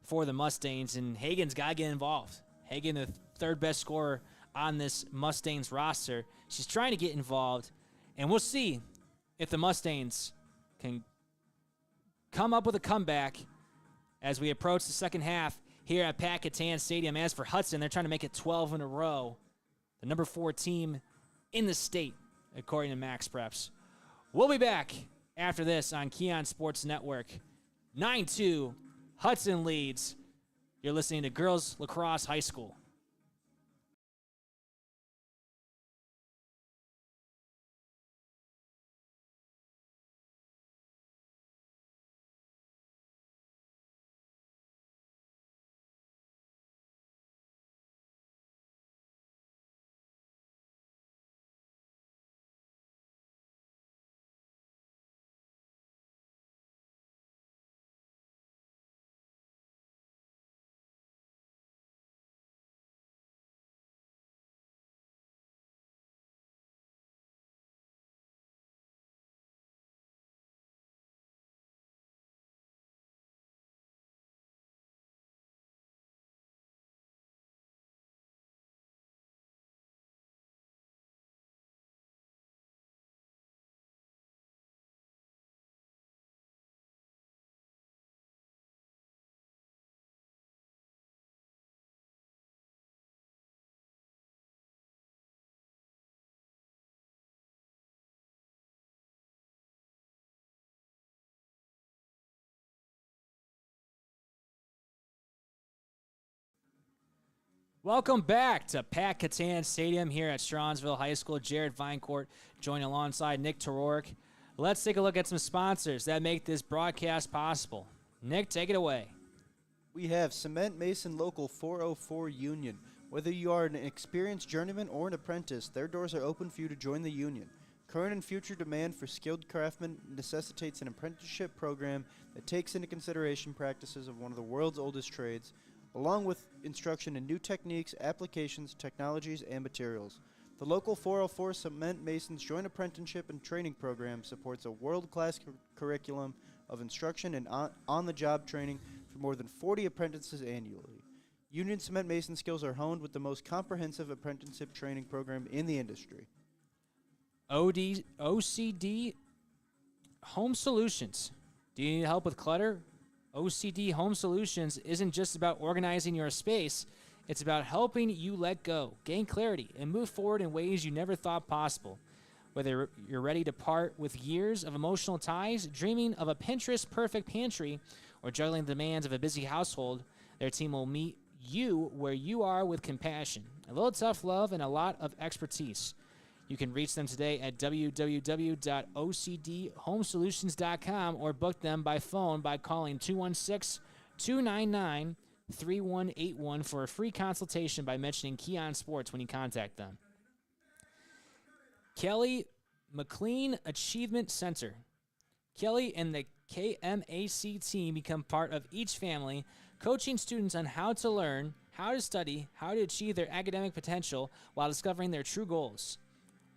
for the Mustangs, and Hagen's got to get involved. Hagen, the third best scorer on this Mustangs roster. She's trying to get involved, and we'll see if the Mustangs can come up with a comeback as we approach the second half here at Pat Catania Stadium. As for Hudson, they're trying to make it 12 in a row. The number 4 team in the state, according to Max Preps. We'll be back after this on Keon Sports Network. 9-2, Hudson leads. You're listening to Girls Lacrosse High School. Welcome back to Pat Catania Stadium here at Strongsville High School. Jared Vinecourt joining alongside Nick Terork. Let's take a look at some sponsors that make this broadcast possible. Nick, take it away. We have Cement Mason Local 404 Union. Whether you are an experienced journeyman or an apprentice, their doors are open for you to join the union. Current and future demand for skilled craftsmen necessitates an apprenticeship program that takes into consideration practices of one of the world's oldest trades, along with instruction in new techniques, applications, technologies, and materials. The local 404 Cement Masons Joint Apprenticeship and Training Program supports a world-class curriculum of instruction and on-the-job training for more than 40 apprentices annually. Union Cement Mason skills are honed with the most comprehensive apprenticeship training program in the industry. OCD Home Solutions. Do you need help with clutter? OCD Home Solutions isn't just about organizing your space. It's about helping you let go, gain clarity, and move forward in ways you never thought possible. Whether you're ready to part with years of emotional ties, dreaming of a Pinterest-perfect pantry, or juggling the demands of a busy household, their team will meet you where you are with compassion, a little tough love, and a lot of expertise. You can reach them today at www.ocdhomesolutions.com or book them by phone by calling 299-3181 for a free consultation by mentioning Keon Sports when you contact them. Kelly McLean Achievement Center. Kelly and the KMAC team become part of each family, coaching students on how to learn, how to study, how to achieve their academic potential while discovering their true goals.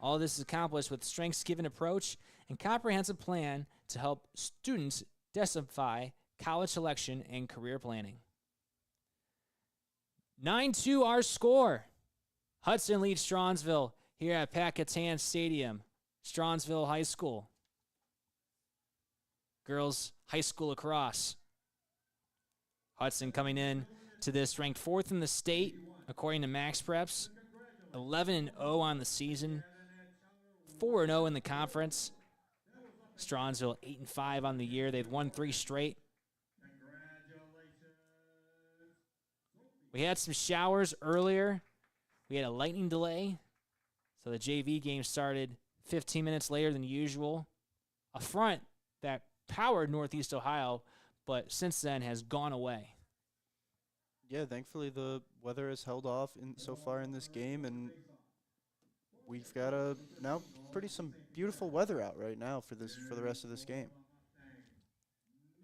All of this is accomplished with strengths-given approach and comprehensive plan to help students densify college selection and career planning. 9-2 our score. Hudson leads Strongsville here at Pat Catan Stadium, Strongsville High School. Girls High School Lacrosse. Hudson coming in to this ranked 4th in the state, according to Max Preps. 11-0 on the season. 4-0 in the conference. Strongsville 8-5 on the year. They've won 3 straight. We had some showers earlier. We had a lightning delay, so the JV game started 15 minutes later than usual. A front that powered Northeast Ohio, but since then has gone away. Yeah, thankfully the weather has held off so far in this game, and we've got now some beautiful weather out right now for the rest of this game.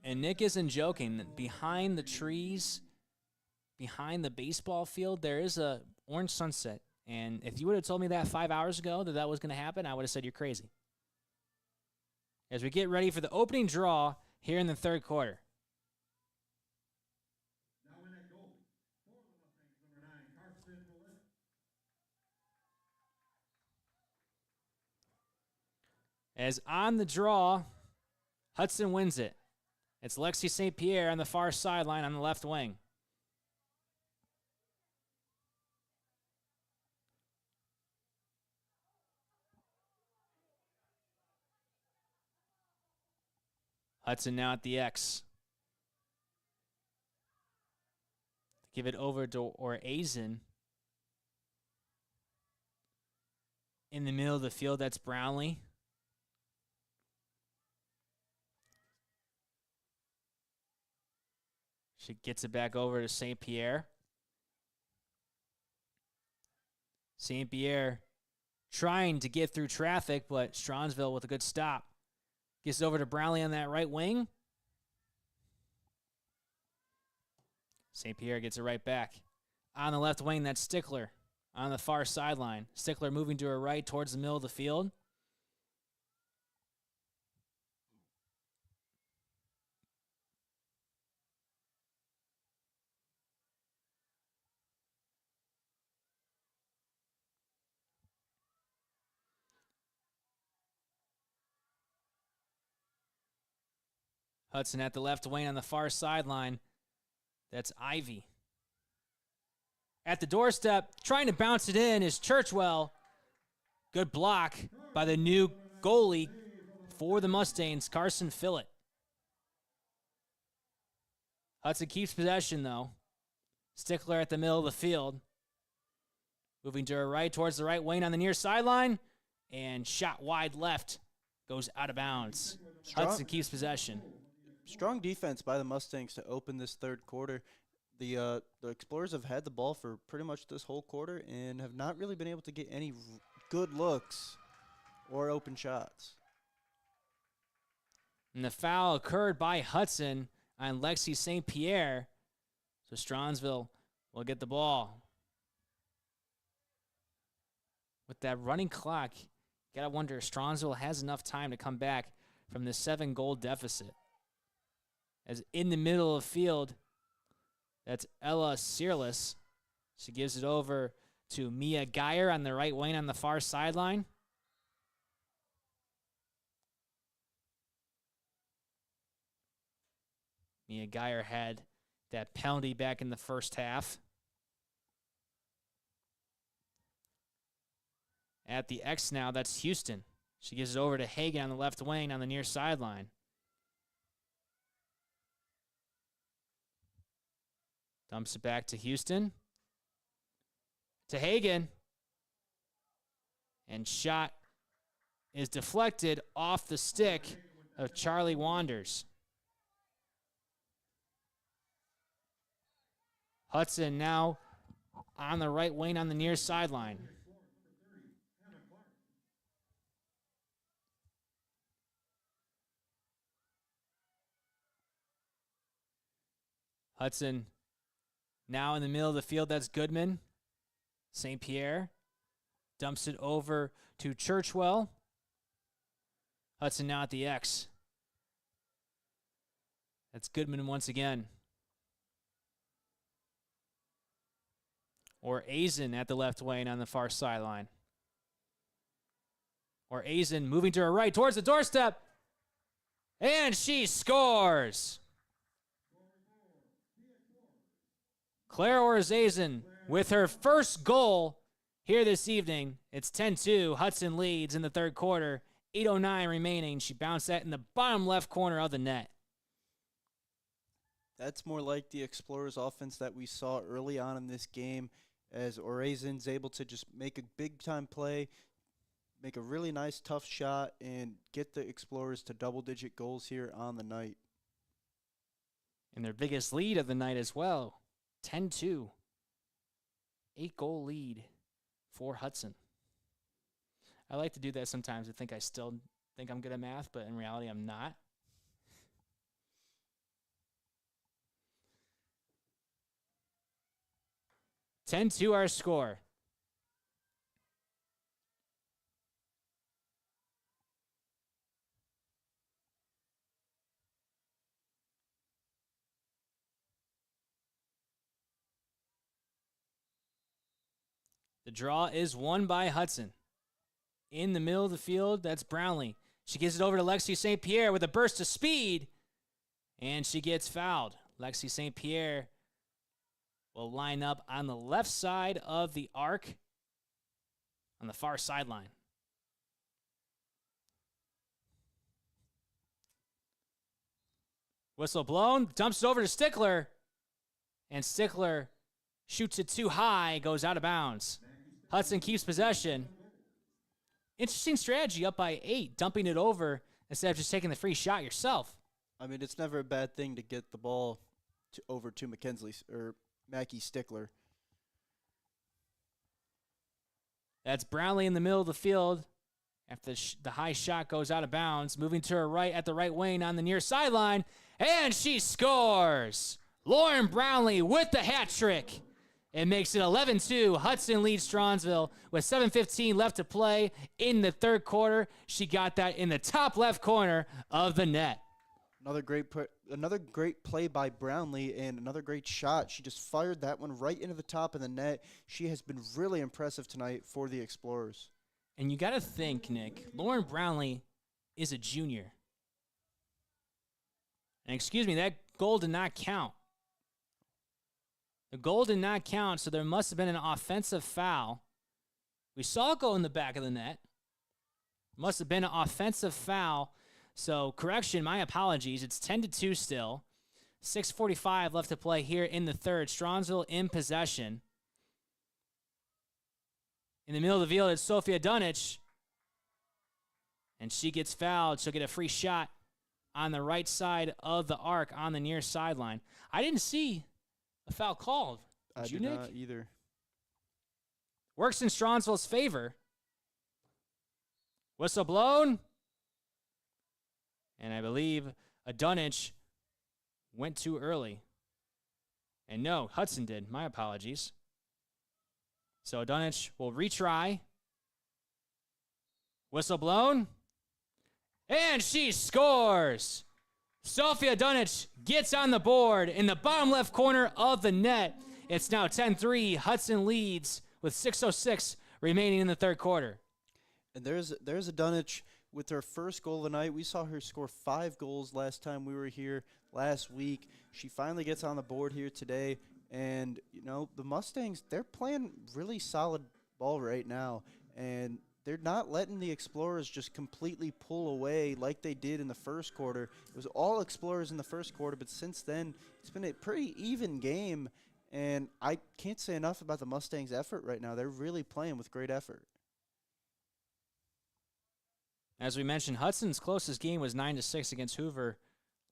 And Nick isn't joking. Behind the trees, behind the baseball field, there is a orange sunset. And if you would have told me that 5 hours ago that was going to happen, I would have said you're crazy. As we get ready for the opening draw here in the third quarter. As on the draw, Hudson wins it. It's Lexi St. Pierre on the far sideline on the left wing. Hudson now at the X. Give it over to Oreazen. In the middle of the field, that's Brownlee. She gets it back over to St. Pierre. St. Pierre trying to get through traffic, but Strongsville with a good stop. Gets it over to Brownlee on that right wing. St. Pierre gets it right back. On the left wing, that's Stickler on the far sideline. Stickler moving to her right towards the middle of the field. Hudson at the left wing on the far sideline. That's Ivy. At the doorstep, trying to bounce it in is Churchwell. Good block by the new goalie for the Mustangs, Carson Fillett. Hudson keeps possession, though. Stickler at the middle of the field. Moving to her right towards the right wing on the near sideline. And shot wide left. Goes out of bounds. Hudson keeps possession. Strong defense by the Mustangs to open this third quarter. The Explorers have had the ball for pretty much this whole quarter and have not really been able to get any good looks or open shots. And the foul occurred by Hudson on Lexi St. Pierre. So Strongsville will get the ball. With that running clock, you got to wonder if Strongsville has enough time to come back from the 7-goal deficit. As in the middle of the field, that's Ella Searless. She gives it over to Mia Geyer on the right wing on the far sideline. Mia Geyer had that penalty back in the first half. At the X now, that's Houston. She gives it over to Hagan on the left wing on the near sideline. Dumps it back to Houston. To Hagan. And shot is deflected off the stick of Charlie Wanders. Hudson now on the right wing on the near sideline. Hudson now in the middle of the field. That's Goodman. St. Pierre dumps it over to Churchwell. Hudson now at the X. That's Goodman once again. Or Azen at the left wing on the far sideline. Or Azen moving to her right towards the doorstep. And she scores. Claire Orzazen with her first goal here this evening. It's 10-2. Hudson leads in the third quarter. 8:09 remaining. She bounced that in the bottom left corner of the net. That's more like the Explorers offense that we saw early on in this game, as Orazen's able to just make a big-time play, make a really nice, tough shot, and get the Explorers to double-digit goals here on the night. And their biggest lead of the night as well. 10-2. 8-goal lead for Hudson. I like to do that sometimes. I still think I'm good at math, but in reality, I'm not. (10-2) our score. The draw is won by Hudson. In the middle of the field, that's Brownlee. She gives it over to Lexi St. Pierre with a burst of speed, and she gets fouled. Lexi St. Pierre will line up on the left side of the arc on the far sideline. Whistle blown, dumps it over to Stickler, and Stickler shoots it too high, goes out of bounds. Hudson keeps possession. Interesting strategy, up by 8, dumping it over instead of just taking the free shot yourself. I mean, it's never a bad thing to get the ball over to Mackie Stickler. That's Brownlee in the middle of the field after the high shot goes out of bounds. Moving to her right at the right wing on the near sideline, and she scores! Lauren Brownlee with the hat trick. It makes it 11-2. Hudson leads Strongsville with 7:15 left to play in the third quarter. She got that in the top left corner of the net. Another great play by Brownlee and another great shot. She just fired that one right into the top of the net. She has been really impressive tonight for the Explorers. And you got to think, Nick, Lauren Brownlee is a junior. And excuse me, that goal did not count. The goal did not count, so there must have been an offensive foul. We saw it go in the back of the net. Must have been an offensive foul. So, correction, my apologies. It's 10-2 still. 6:45 left to play here in the third. Strongsville in possession. In the middle of the field, it's Sophia Dunich. And she gets fouled. She'll get a free shot on the right side of the arc on the near sideline. I didn't see a foul called. Did you, Nick? I did not either. Works in Strongsville's favor. Whistle blown. And I believe a Dunich went too early. And no, Hudson did. My apologies. So Dunich will retry. Whistle blown. And she scores. Sophia Dunich gets on the board in the bottom left corner of the net. It's now 10-3. Hudson leads with 6:06 remaining in the third quarter. And there's a Dunich with her first goal of the night. We saw her score 5 goals last time we were here last week. She finally gets on the board here today. And, the Mustangs, they're playing really solid ball right now. And they're not letting the Explorers just completely pull away like they did in the first quarter. It was all Explorers in the first quarter, but since then, it's been a pretty even game. And I can't say enough about the Mustangs' effort right now. They're really playing with great effort. As we mentioned, Hudson's closest game was 9-6 against Hoover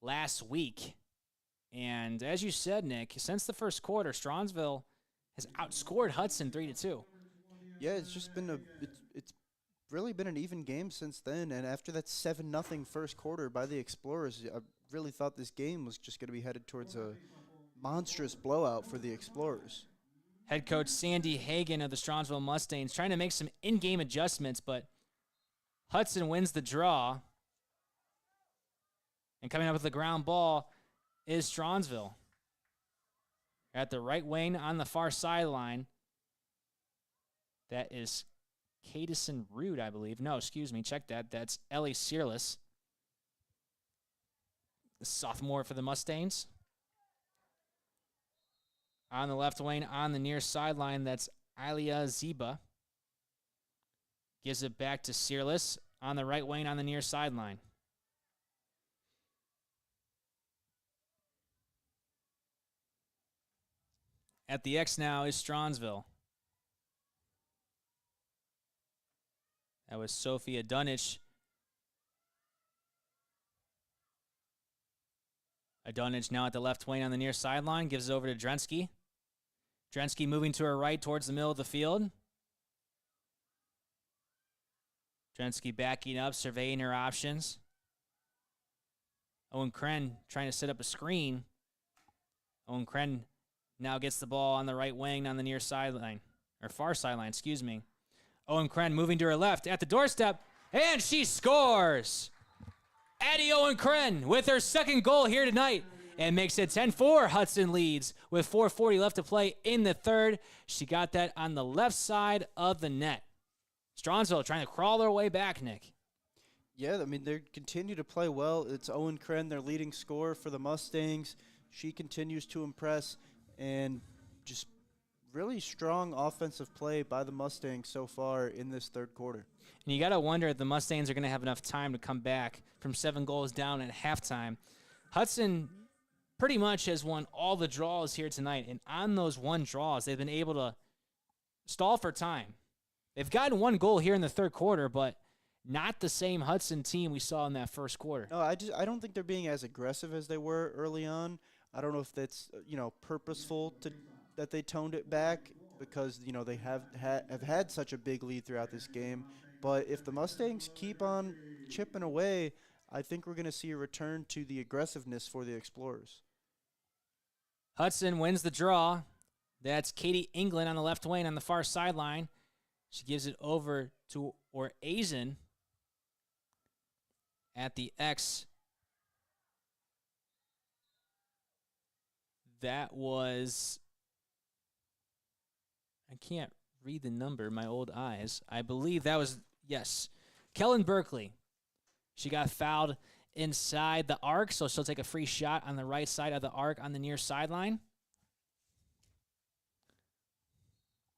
last week. And as you said, Nick, since the first quarter, Strongsville has outscored Hudson 3-2. Yeah, it's just been it's really been an even game since then. And after that 7-0 first quarter by the Explorers, I really thought this game was just going to be headed towards a monstrous blowout for the Explorers. Head coach Sandy Hagan of the Strongsville Mustangs trying to make some in-game adjustments, but Hudson wins the draw. And coming up with the ground ball is Strongsville. At the right wing on the far sideline. That is Cadison Rude, I believe. No, excuse me. Check that. That's Ellie Searless, the sophomore for the Mustangs. On the left wing, on the near sideline, that's Alia Ziba. Gives it back to Searless on the right wing on the near sideline. At the X now is Strongsville. That was Sophia Dunich. Dunich now at the left wing on the near sideline. Gives it over to Drensky. Drensky moving to her right towards the middle of the field. Drensky backing up, surveying her options. Owen Kren trying to set up a screen. Owen Kren now gets the ball on the right wing on the near sideline, or far sideline, excuse me. Owen Kren moving to her left at the doorstep, and she scores! Addie Owen Kren with her second goal here tonight and makes it 10-4. Hudson leads with 4:40 left to play in the third. She got that on the left side of the net. Strongsville trying to crawl their way back, Nick. Yeah, I mean, they continue to play well. It's Owen Kren, their leading scorer for the Mustangs. She continues to impress, and just really strong offensive play by the Mustangs so far in this third quarter. And you got to wonder if the Mustangs are going to have enough time to come back from 7 goals down at halftime. Hudson pretty much has won all the draws here tonight, and on those one draws, they've been able to stall for time. They've gotten 1 goal here in the third quarter, but not the same Hudson team we saw in that first quarter. No, I don't think they're being as aggressive as they were early on. I don't know if that's purposeful that they toned it back because they have had such a big lead throughout this game. But if the Mustangs keep on chipping away, I think we're going to see a return to the aggressiveness for the Explorers. Hudson wins the draw. That's Katie England on the left wing on the far sideline. She gives it over to Oreazen at the X. That was, I can't read the number, my old eyes. I believe that was, yes, Kellen Berkeley. She got fouled inside the arc, so she'll take a free shot on the right side of the arc on the near sideline.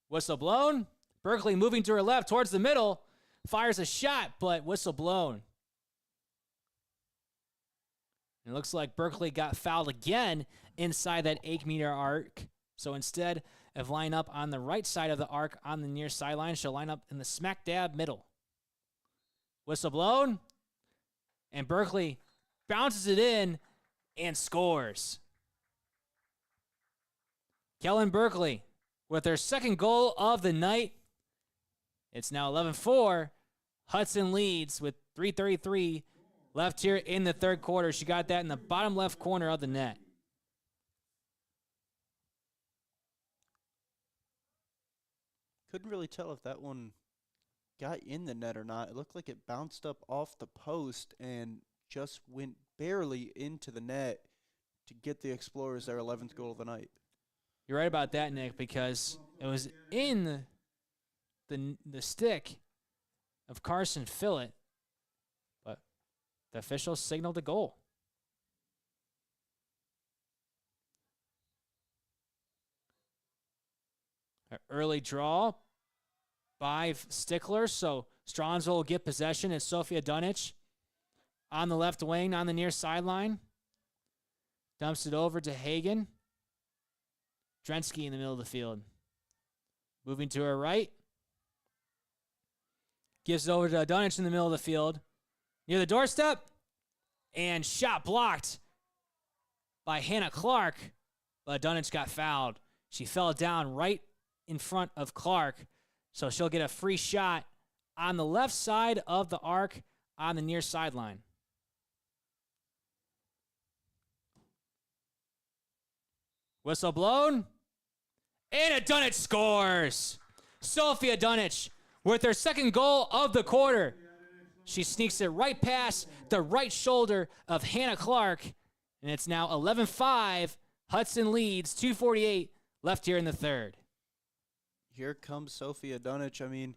Whistle blown. Berkeley moving to her left towards the middle. Fires a shot, but whistle blown. It looks like Berkeley got fouled again inside that 8-meter arc. So instead of line up on the right side of the arc on the near sideline, she'll line up in the smack dab middle. Whistle blown. And Berkeley bounces it in and scores. Kellen Berkeley with her second goal of the night. It's now 11-4. Hudson leads with 3:33 left here in the third quarter. She got that in the bottom left corner of the net. Couldn't really tell if that one got in the net or not. It looked like it bounced up off the post and just went barely into the net to get the Explorers their 11th goal of the night. You're right about that, Nick, because it was in the stick of Carson Fillett, but the official signaled a goal. An early draw by Stickler, so Strongsville will get possession. It's Sophia Dunich on the left wing on the near sideline. Dumps it over to Hagan. Drensky in the middle of the field. Moving to her right. Gives it over to Dunich in the middle of the field. Near the doorstep. And shot blocked by Hannah Clark, but Dunwich got fouled. She fell down right in front of Clark, so she'll get a free shot on the left side of the arc on the near sideline. Whistle blown, and Dunwich scores. Sophia Dunwich with her second goal of the quarter. She sneaks it right past the right shoulder of Hannah Clark, and it's now 11-5. Hudson leads, 2:48 left here in the third. Here comes Sophia Dunwich. I mean,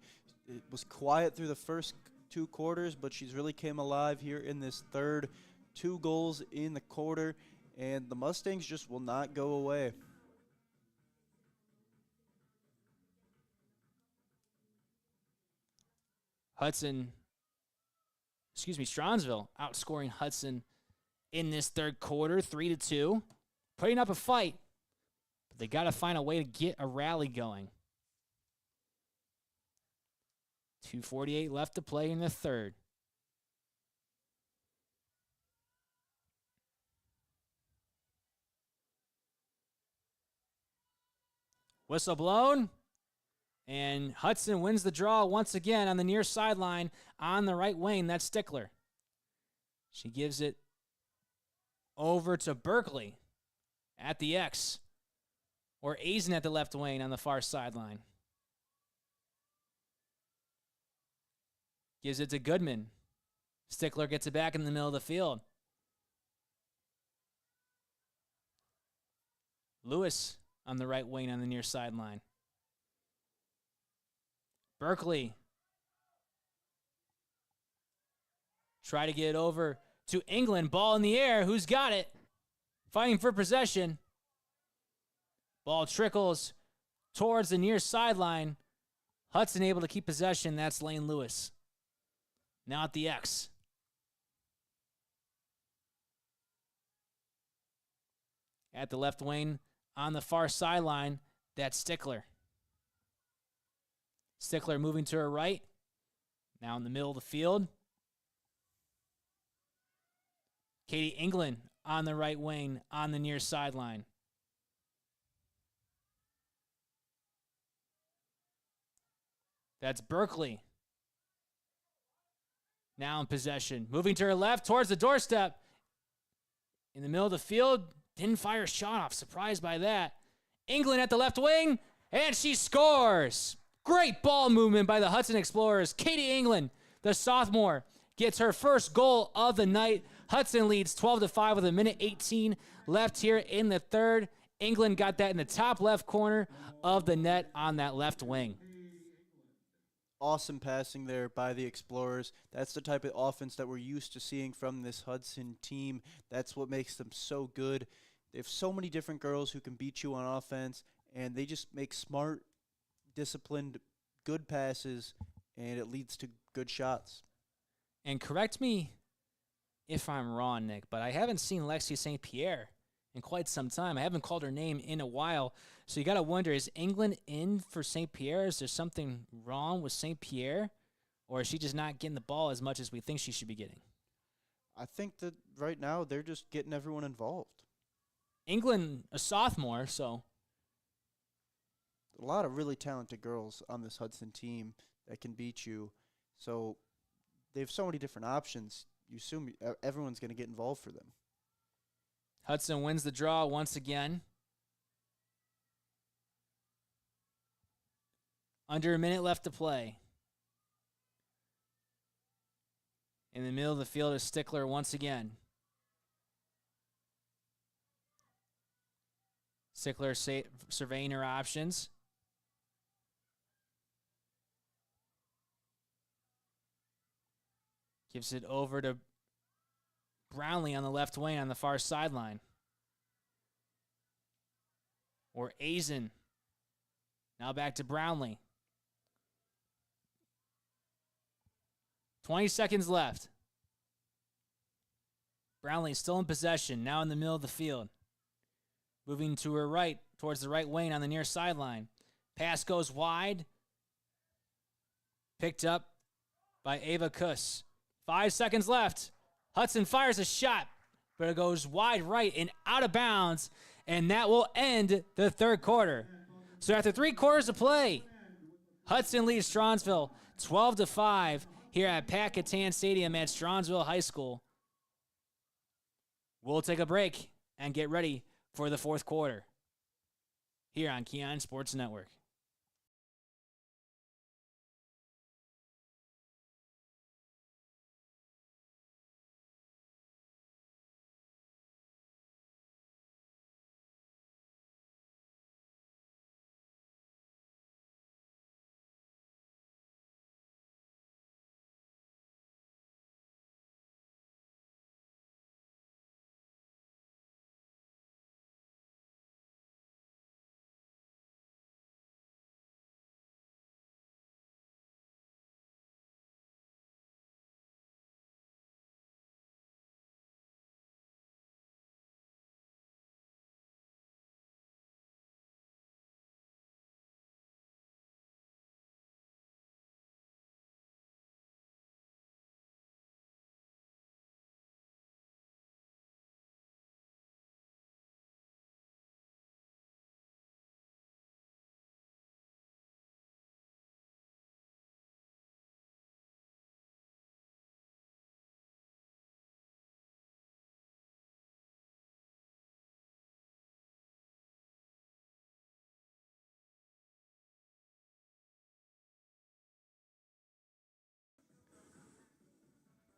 it was quiet through the first 2 quarters, but she's really came alive here in this third. 2 goals in the quarter, and the Mustangs just will not go away. Strongsville outscoring Hudson in this third quarter, 3-2. Putting up a fight, but they got to find a way to get a rally going. 2:48 left to play in the third. Whistle blown, and Hudson wins the draw once again on the near sideline on the right wing. That's Stickler. She gives it over to Berkeley at the X, or Azen at the left wing on the far sideline. Gives it to Goodman. Stickler gets it back in the middle of the field. Lewis on the right wing on the near sideline. Berkeley. Try to get it over to England. Ball in the air. Who's got it? Fighting for possession. Ball trickles towards the near sideline. Hudson able to keep possession. That's Lane Lewis. Now at the X. At the left wing on the far sideline, that's Stickler. Stickler moving to her right. Now in the middle of the field. Katie England on the right wing on the near sideline. That's Berkeley. Now in possession. Moving to her left towards the doorstep. In the middle of the field. Didn't fire a shot off. Surprised by that. England at the left wing. And she scores. Great ball movement by the Hudson Explorers. Katie England, the sophomore, gets her first goal of the night. Hudson leads 12-5 with 1:18 left here in the third. England got that in the top left corner of the net on that left wing. Awesome passing there by the Explorers. That's the type of offense that we're used to seeing from this Hudson team. That's what makes them so good. They have so many different girls who can beat you on offense, and they just make smart, disciplined, good passes, and it leads to good shots. And correct me if I'm wrong, Nick, but I haven't seen Lexi St. Pierre in quite some time. I haven't called her name in a while. So you got to wonder, is England in for St. Pierre? Is there something wrong with St. Pierre? Or is she just not getting the ball as much as we think she should be getting? I think that right now they're just getting everyone involved. England, a sophomore, so. A lot of really talented girls on this Hudson team that can beat you. So they have so many different options. You assume everyone's going to get involved for them. Hudson wins the draw once again. Under a minute left to play. In the middle of the field is Stickler once again. Stickler surveying her options. Gives it over to Brownlee on the left wing on the far sideline. Or Azen. Now back to Brownlee. 20 seconds left. Brownlee still in possession, now in the middle of the field. Moving to her right, towards the right wing on the near sideline. Pass goes wide. Picked up by Ava Kuss. 5 seconds left. Hudson fires a shot. but it goes wide right and out of bounds, and that will end the third quarter. So after 3 quarters of play, Hudson leads Strongsville 12-5 here at Pat Catan Stadium at Strongsville High School. We'll take a break and get ready for the fourth quarter here on Keon Sports Network.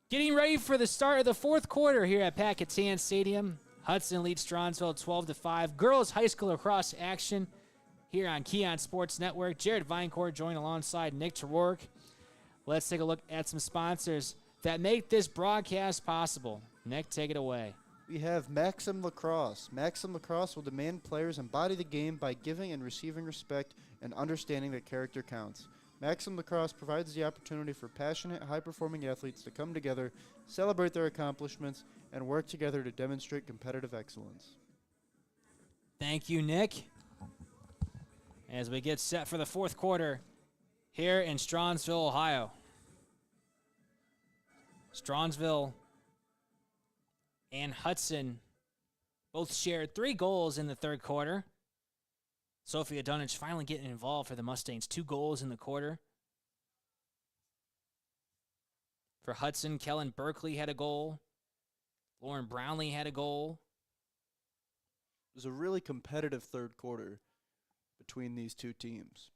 Getting ready for the start of the fourth quarter here at Pat Catan Stadium. Hudson leads Strongsville 12-5. Girls high school lacrosse action here on Keon Sports Network. Jared Vinecourt joined alongside Nick Terwork. Let's take a look at some sponsors that make this broadcast possible. Nick, take it away. We have Maxim Lacrosse. Maxim Lacrosse will demand players embody the game by giving and receiving respect and understanding that character counts. Maxim Lacrosse provides the opportunity for passionate, high-performing athletes to come together, celebrate their accomplishments, and work together to demonstrate competitive excellence. Thank you, Nick. As we get set for the fourth quarter here in Strongsville, Ohio. Strongsville and Hudson both shared 3 goals in the third quarter. Sophia Dunnage finally getting involved for the Mustangs. 2 goals in the quarter. For Hudson, Kellen Berkeley had a goal. Lauren Brownlee had a goal. It was a really competitive third quarter between these two teams.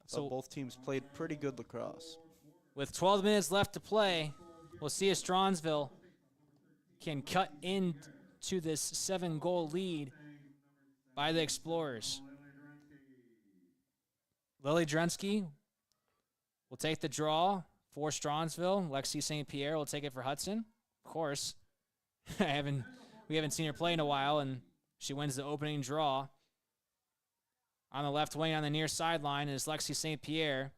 So both teams played pretty good lacrosse. With 12 minutes left to play, we'll see if Strongsville can cut into this 7-goal lead by the Explorers. Lily Drensky will take the draw for Strongsville. Lexi St. Pierre will take it for Hudson. Of course, we haven't seen her play in a while, and she wins the opening draw. On the left wing on the near sideline is Lexi St. Pierre.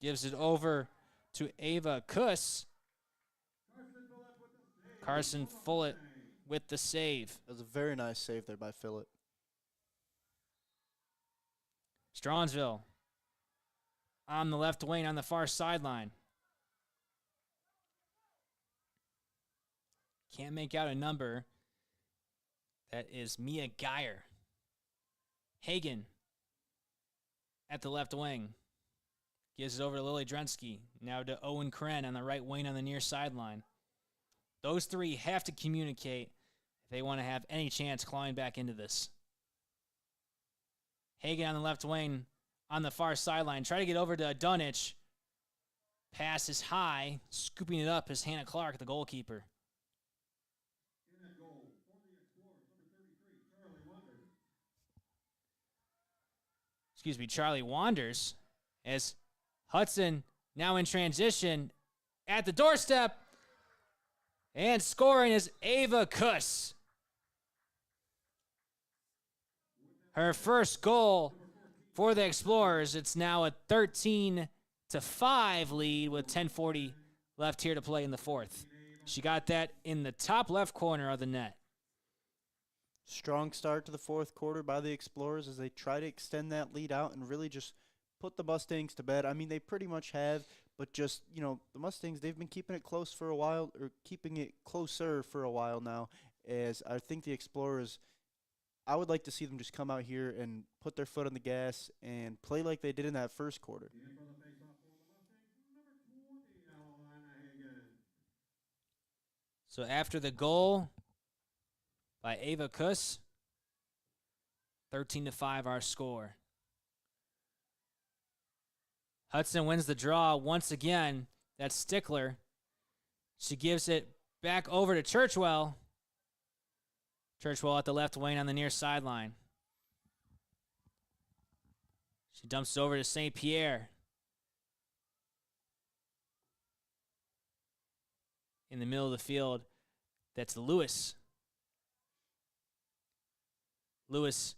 Gives it over to Ava Kuss. Carson Fullett with the save. That was a very nice save there by Phillip. Strongsville on the left wing on the far sideline. Can't make out a number. That is Mia Geyer. Hagen at the left wing. Gives it over to Lily Drensky. Now to Owen Kren on the right wing on the near sideline. Those 3 have to communicate if they want to have any chance clawing back into this. Hagen on the left wing on the far sideline. Try to get over to Dunich. Pass is high. Scooping it up is Hannah Clark, the goalkeeper. Charlie Wanders, as Hudson now in transition at the doorstep, and scoring is Ava Kuss. Her first goal for the Explorers. It's now a 13-5 lead with 10:40 left here to play in the fourth. She got that in the top left corner of the net. Strong start to the fourth quarter by the Explorers as they try to extend that lead out and really just put the Mustangs to bed. I mean, they pretty much have, but just, the Mustangs, they've been keeping it close for a while, or keeping it closer for a while now, as I think the Explorers, I would like to see them just come out here and put their foot on the gas and play like they did in that first quarter. So after the goal by Ava Kuss, 13-5 our score. Hudson wins the draw once again. That's Stickler. She gives it back over to Churchwell. Churchwell at the left wing on the near sideline. She dumps it over to St. Pierre. In the middle of the field, that's Lewis. Lewis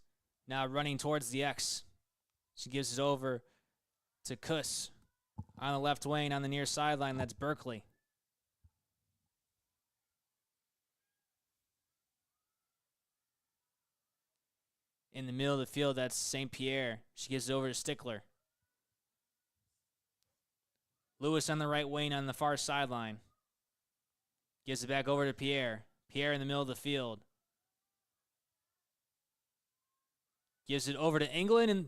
now running towards the X. She gives it over to Kuss. On the left wing on the near sideline, that's Berkeley. In the middle of the field, that's St. Pierre. She gives it over to Stickler. Lewis on the right wing on the far sideline. Gives it back over to Pierre. Pierre in the middle of the field. Gives it over to England, and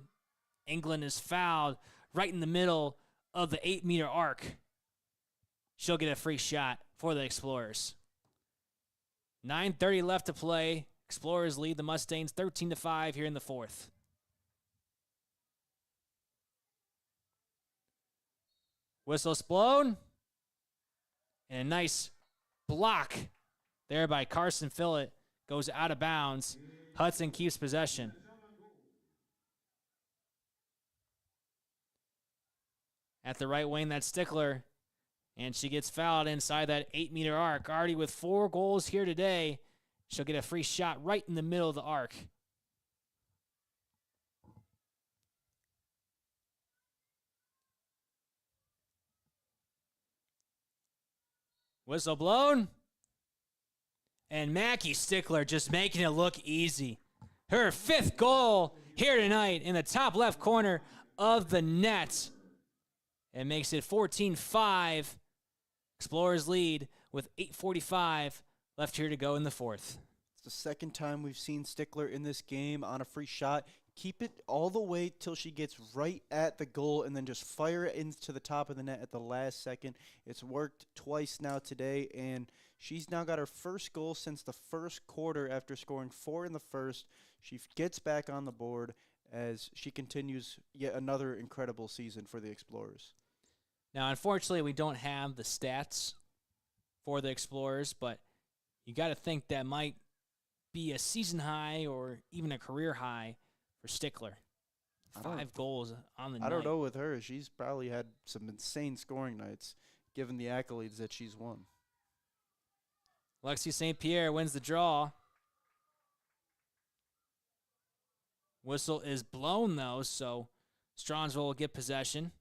England is fouled right in the middle of the 8-meter arc. She'll get a free shot for the Explorers. 9:30 left to play. Explorers lead the Mustangs 13-5 here in the fourth. Whistle's blown. And a nice block there by Carson Fillett. Goes out of bounds. Hudson keeps possession. At the right wing, that's Stickler. And she gets fouled inside that 8-meter arc. Already with 4 goals here today. She'll get a free shot right in the middle of the arc. Whistle blown. And Mackie Stickler just making it look easy. Her 5th goal here tonight in the top left corner of the net. It makes it 14-5. Explorers lead with 8:45 left here to go in the fourth. It's the second time we've seen Stickler in this game on a free shot. Keep it all the way till she gets right at the goal and then just fire it into the top of the net at the last second. It's worked twice now today, and she's now got her first goal since the first quarter after scoring 4 in the first. She gets back on the board as she continues yet another incredible season for the Explorers. Now, unfortunately, we don't have the stats for the Explorers, but you got to think that might be a season high or even a career high for Stickler. 5 goals on the night. I don't know with her. She's probably had some insane scoring nights, given the accolades that she's won. Lexi St. Pierre wins the draw. Whistle is blown, though, so Strongsville will get possession.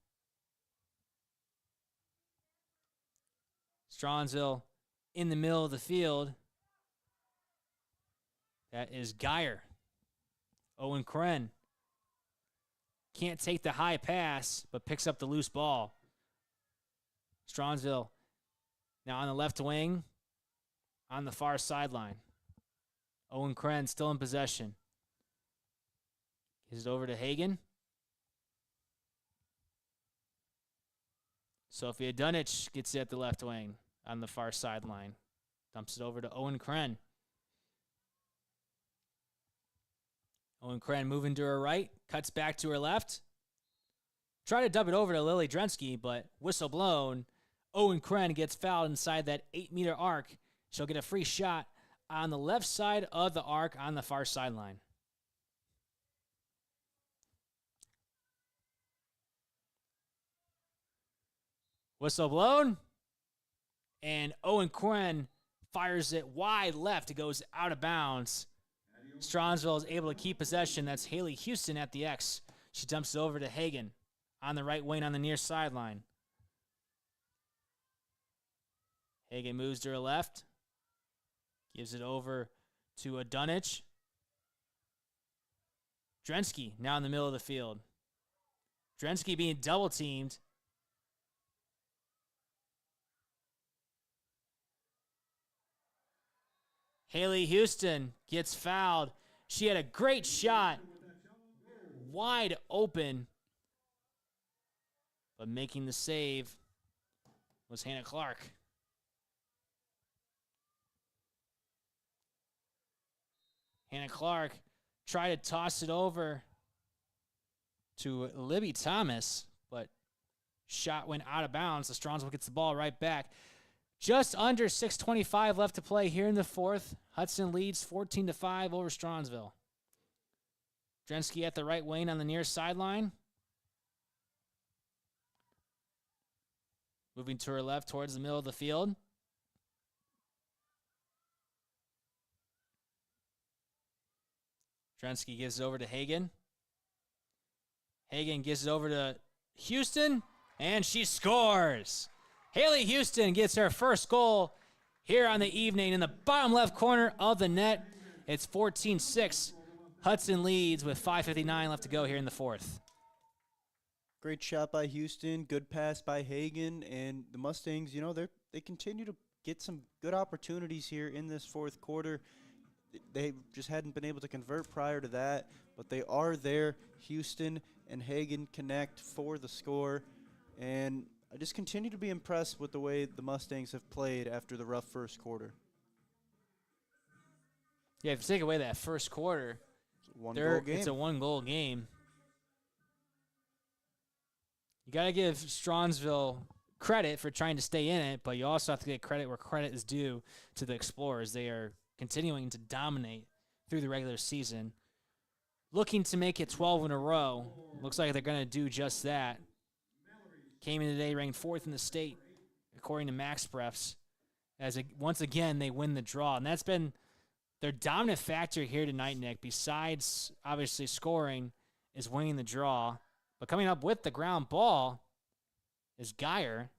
Strongsville in the middle of the field. That is Geyer. Owen Kren can't take the high pass, but picks up the loose ball. Strongsville now on the left wing, on the far sideline. Owen Kren still in possession. Gives it over to Hagen. Sophia Dunich gets it at the left wing on the far sideline. Dumps it over to Owen Kren. Owen Kren moving to her right, cuts back to her left. Try to dub it over to Lily Drensky, but whistle blown. Owen Kren gets fouled inside that 8-meter arc. She'll get a free shot on the left side of the arc on the far sideline. Whistle blown. And Owen Kren fires it wide left. It goes out of bounds. Strongsville is able to keep possession. That's Haley Houston at the X. She dumps it over to Hagen on the right wing on the near sideline. Hagen moves to her left. Gives it over to a Dunich. Drensky now in the middle of the field. Drensky being double teamed. Haley Houston gets fouled. She had a great shot. Wide open. But making the save was Hannah Clark. Hannah Clark tried to toss it over to Libby Thomas, but shot went out of bounds. The Strongsville gets the ball right back. Just under 6:25 left to play here in the fourth. Hudson leads 14-5 over Strongsville. Drensky at the right wing on the near sideline. Moving to her left towards the middle of the field. Drensky gives it over to Hagan. Hagan gives it over to Houston, and she scores. Haley Houston gets her first goal here on the evening in the bottom left corner of the net. It's 14-6. Hudson leads with 5:59 left to go here in the fourth. Great shot by Houston, good pass by Hagan, and the Mustangs, you know, they continue to get some good opportunities here in this fourth quarter. They just hadn't been able to convert prior to that, but they are there. Houston and Hagan connect for the score, and I just continue to be impressed with the way the Mustangs have played after the rough first quarter. Yeah, if you take away that first quarter, it's a one-goal game. You got to give Strongsville credit for trying to stay in it, but you also have to get credit where credit is due to the Explorers. They are continuing to dominate through the regular season. Looking to make it 12 in a row. Looks like they're going to do just that. Came in today ranked 4th in the state, according to MaxPrefs, once again they win the draw. And that's been their dominant factor here tonight, Nick, besides obviously scoring, is winning the draw. But coming up with the ground ball is Geyer.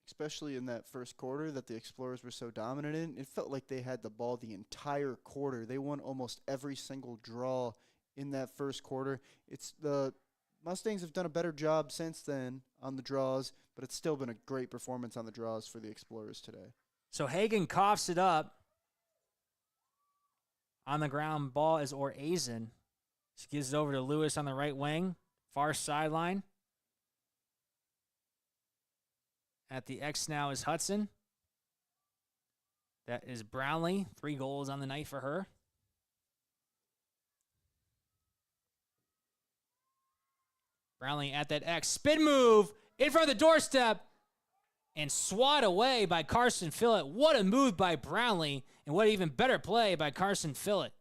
Especially in that first quarter that the Explorers were so dominant in. It felt like they had the ball the entire quarter. They won almost every single draw in that first quarter. It's the Mustangs have done a better job since then on the draws, but it's still been a great performance on the draws for the Explorers today. So Hagan coughs it up. On the ground ball is Orazen. She gives it over to Lewis on the right wing, far sideline. At the X now is Hudson. That is Brownlee. 3 goals on the night for her. Brownlee at that X. Spin move in front of the doorstep. And swat away by Carson Fillett. What a move by Brownlee. And what even better play by Carson Fillett.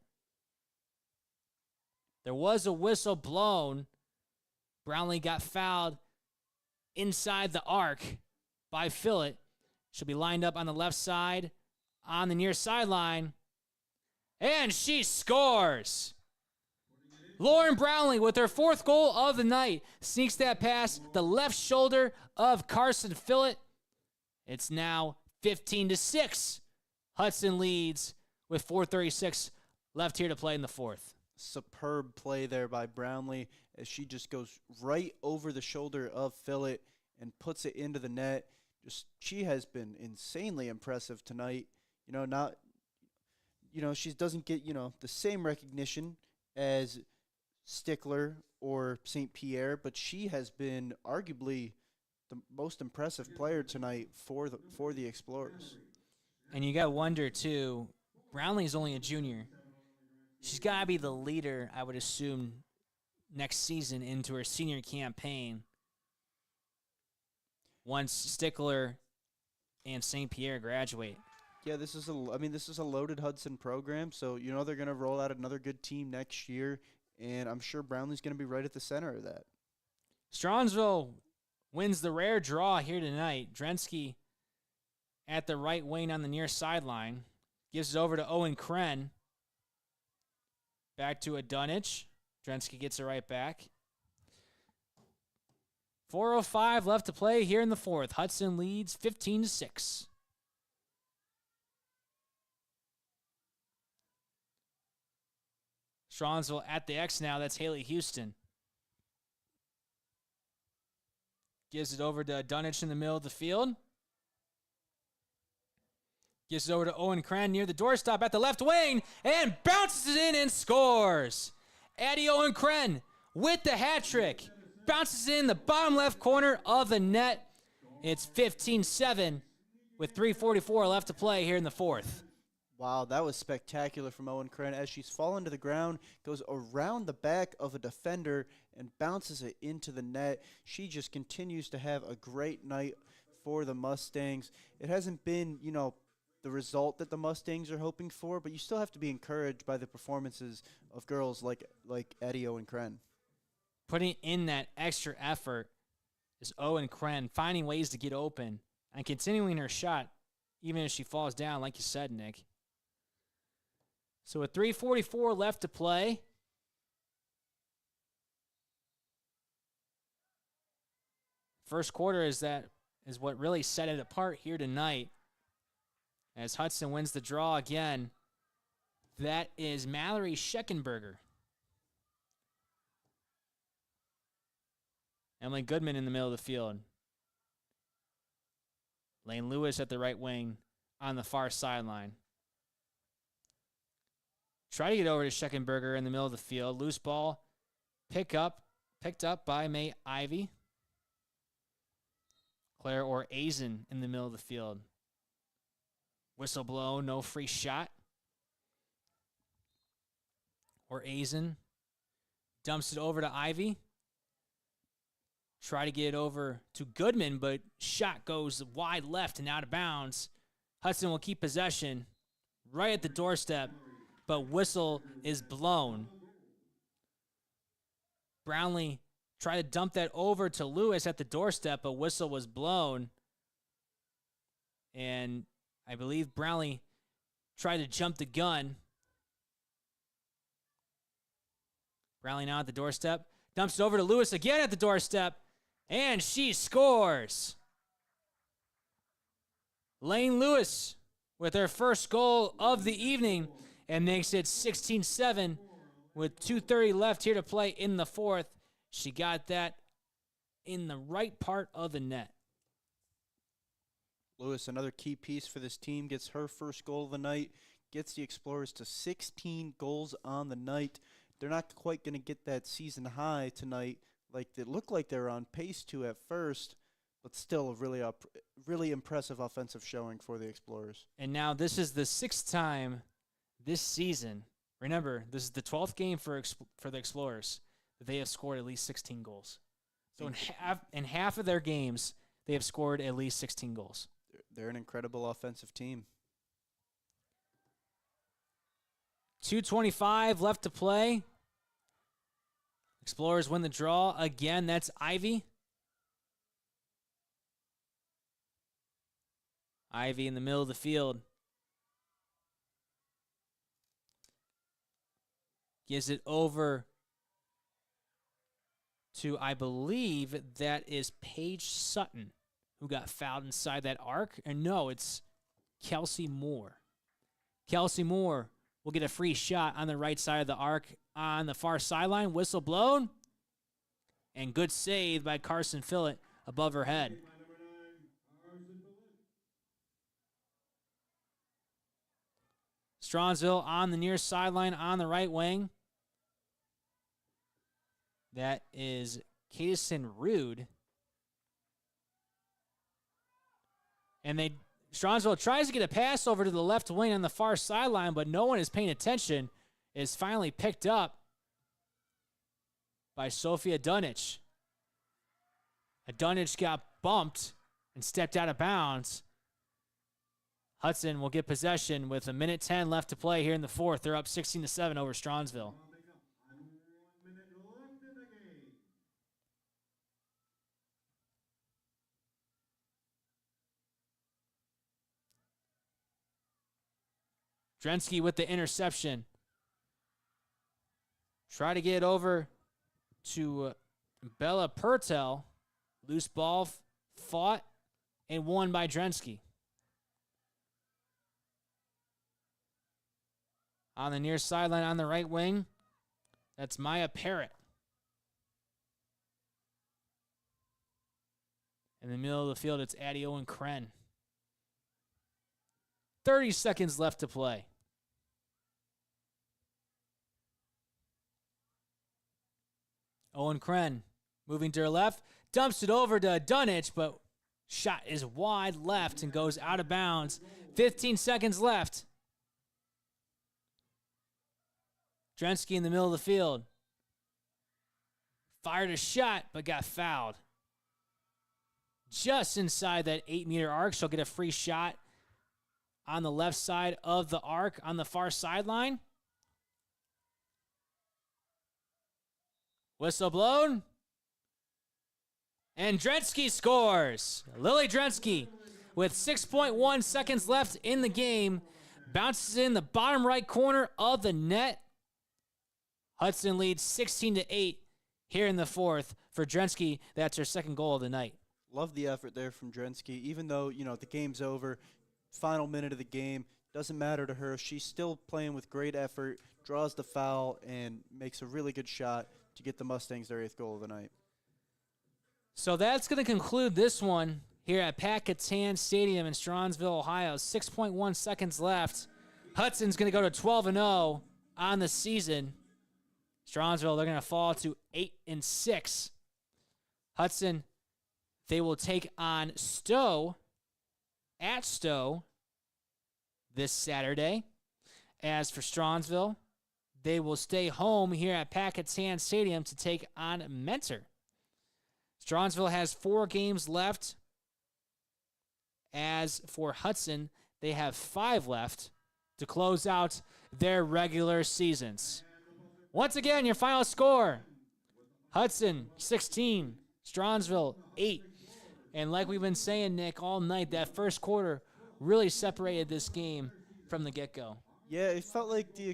There was a whistle blown. Brownlee got fouled inside the arc by Fillett. She'll be lined up on the left side on the near sideline. And she scores. Lauren Brownlee with her 4th goal of the night sneaks that past the left shoulder of Carson Fillett. It's now 15-6. Hudson leads with 4:36 left here to play in the fourth. Superb play there by Brownlee as she just goes right over the shoulder of Fillett and puts it into the net. She has been insanely impressive tonight. She doesn't get, the same recognition as Stickler or St. Pierre, but she has been arguably the most impressive player tonight for the Explorers. And you got to wonder, too, Brownlee's only a junior. She's got to be the leader, I would assume, next season into her senior campaign once Stickler and St. Pierre graduate. Yeah, this is a loaded Hudson program, so they're going to roll out another good team next year, and I'm sure Brownlee's going to be right at the center of that. Strongsville wins the rare draw here tonight. Drensky at the right wing on the near sideline. Gives it over to Owen Kren. Back to a Dunwich. Drensky gets it right back. 4:05 left to play here in the fourth. Hudson leads 15-6. Strongsville at the X now. That's Haley Houston. Gives it over to Dunwich in the middle of the field. Gets it over to Owen Kren near the doorstop at the left wing and bounces it in and scores. Addie Owen Kren with the hat trick. Bounces in the bottom left corner of the net. It's 15-7 with 3:44 left to play here in the fourth. Wow, that was spectacular from Owen Kren as she's fallen to the ground, goes around the back of a defender and bounces it into the net. She just continues to have a great night for the Mustangs. It hasn't been, the result that the Mustangs are hoping for, but you still have to be encouraged by the performances of girls like Addie Owen Kren. Putting in that extra effort is Owen Kren, finding ways to get open and continuing her shot, even as she falls down, like you said, Nick. So with 3:44 left to play, first quarter is what really set it apart here tonight. As Hudson wins the draw again, that is Mallory Scheckenberger. Emily Goodman in the middle of the field. Lane Lewis at the right wing on the far sideline. Try to get over to Scheckenberger in the middle of the field. Loose ball picked up by May Ivy. Claire Orazen in the middle of the field. Whistle blow, no free shot. Orazen dumps it over to Ivy. Try to get it over to Goodman, but shot goes wide left and out of bounds. Hudson will keep possession right at the doorstep, but whistle is blown. Brownlee tried to dump that over to Lewis at the doorstep, but whistle was blown. And I believe Brownlee tried to jump the gun. Brownlee now at the doorstep. Dumps it over to Lewis again at the doorstep. And she scores. Lane Lewis with her first goal of the evening and makes it 16-7 with 2:30 left here to play in the fourth. She got that in the right part of the net. Lewis, another key piece for this team, gets her first goal of the night, gets the Explorers to 16 goals on the night. They're not quite going to get that season high tonight like it looked like they were on pace to at first, but still a really impressive offensive showing for the Explorers. And now this is the sixth time this season. Remember, this is the 12th game for the Explorers that they have scored at least 16 goals. So in half of their games, they have scored at least 16 goals. They're an incredible offensive team. 2:25 left to play. Explorers win the draw again. That's Ivy. Ivy in the middle of the field. Gives it over to, I believe, that is Paige Sutton, who got fouled inside that arc. And no, it's Kelsey Moore. Kelsey Moore will get a free shot on the right side of the arc on the far sideline. Whistle blown. And good save by Carson Fillett above her head. Strongsville on the near sideline on the right wing. That is Kadison Rude. And Strongsville tries to get a pass over to the left wing on the far sideline, but no one is paying attention. Is finally picked up by Sophia Dunich. Dunich got bumped and stepped out of bounds. Hudson will get possession with 1:10 left to play here in the fourth. They're up 16-7 over Strongsville. Drensky with the interception. Try to get it over to Bella Pertel. Loose ball fought and won by Drensky. On the near sideline on the right wing, that's Maya Parrott. In the middle of the field, it's Addie Owen Kren. 30 seconds left to play. Owen Kren moving to her left, dumps it over to Dunich, but shot is wide left and goes out of bounds. 15 seconds left. Drensky in the middle of the field. Fired a shot, but got fouled. Just inside that 8-meter arc. She'll get a free shot on the left side of the arc on the far sideline. Whistle blown. And Drensky scores. Lily Drensky, with 6.1 seconds left in the game, bounces in the bottom right corner of the net. Hudson leads 16-8 here in the fourth. For Drensky, that's her second goal of the night. Love the effort there from Drensky. Even though, the game's over, final minute of the game, doesn't matter to her. She's still playing with great effort, draws the foul, and makes a really good shot to get the Mustangs their 8th goal of the night. So that's going to conclude this one here at Pat Catan Stadium in Strongsville, Ohio. 6.1 seconds left. Hudson's going to go to 12-0 on the season. Strongsville, they're going to fall to 8-6. Hudson, they will take on Stowe at Stowe this Saturday. As for Strongsville, they will stay home here at Pat Catan Stadium to take on Mentor. Strongsville has 4 games left. As for Hudson, they have 5 left to close out their regular seasons. Once again, your final score: Hudson 16, Strongsville 8. And like we've been saying, Nick, all night, that first quarter really separated this game from the get-go. Yeah, it felt like the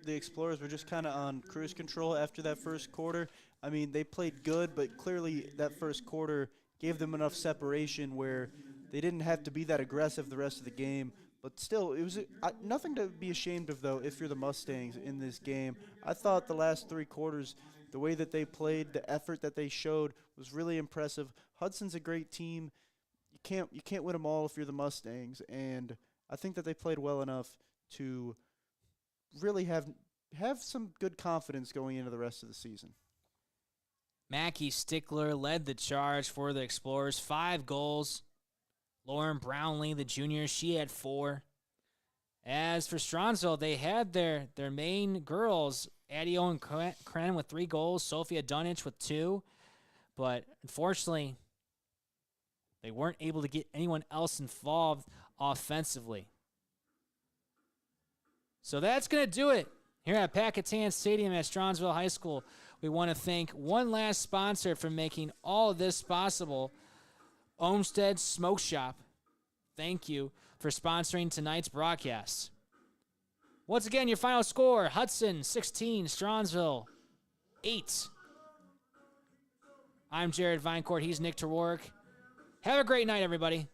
Explorers were just kind of on cruise control after that first quarter. I mean, they played good, but clearly that first quarter gave them enough separation where they didn't have to be that aggressive the rest of the game. But still, it was nothing to be ashamed of, though, if you're the Mustangs in this game. I thought the last 3 quarters, the way that they played, the effort that they showed was really impressive. Hudson's a great team. You can't win them all if you're the Mustangs, and I think that they played well enough to really have some good confidence going into the rest of the season. Mackie Stickler led the charge for the Explorers, 5 goals. Lauren Brownlee, the junior, she had 4. As for Strongsville, they had their main girls, Addie Owen Crennan with 3 goals, Sophia Dunich with 2. But unfortunately, they weren't able to get anyone else involved offensively. So that's going to do it here at Pat Catan Stadium at Strongsville High School. We want to thank one last sponsor for making all of this possible, Olmsted Smoke Shop. Thank you for sponsoring tonight's broadcast. Once again, your final score: Hudson 16, Strongsville 8. I'm Jared Vinecourt. He's Nick Terwark. Have a great night, everybody.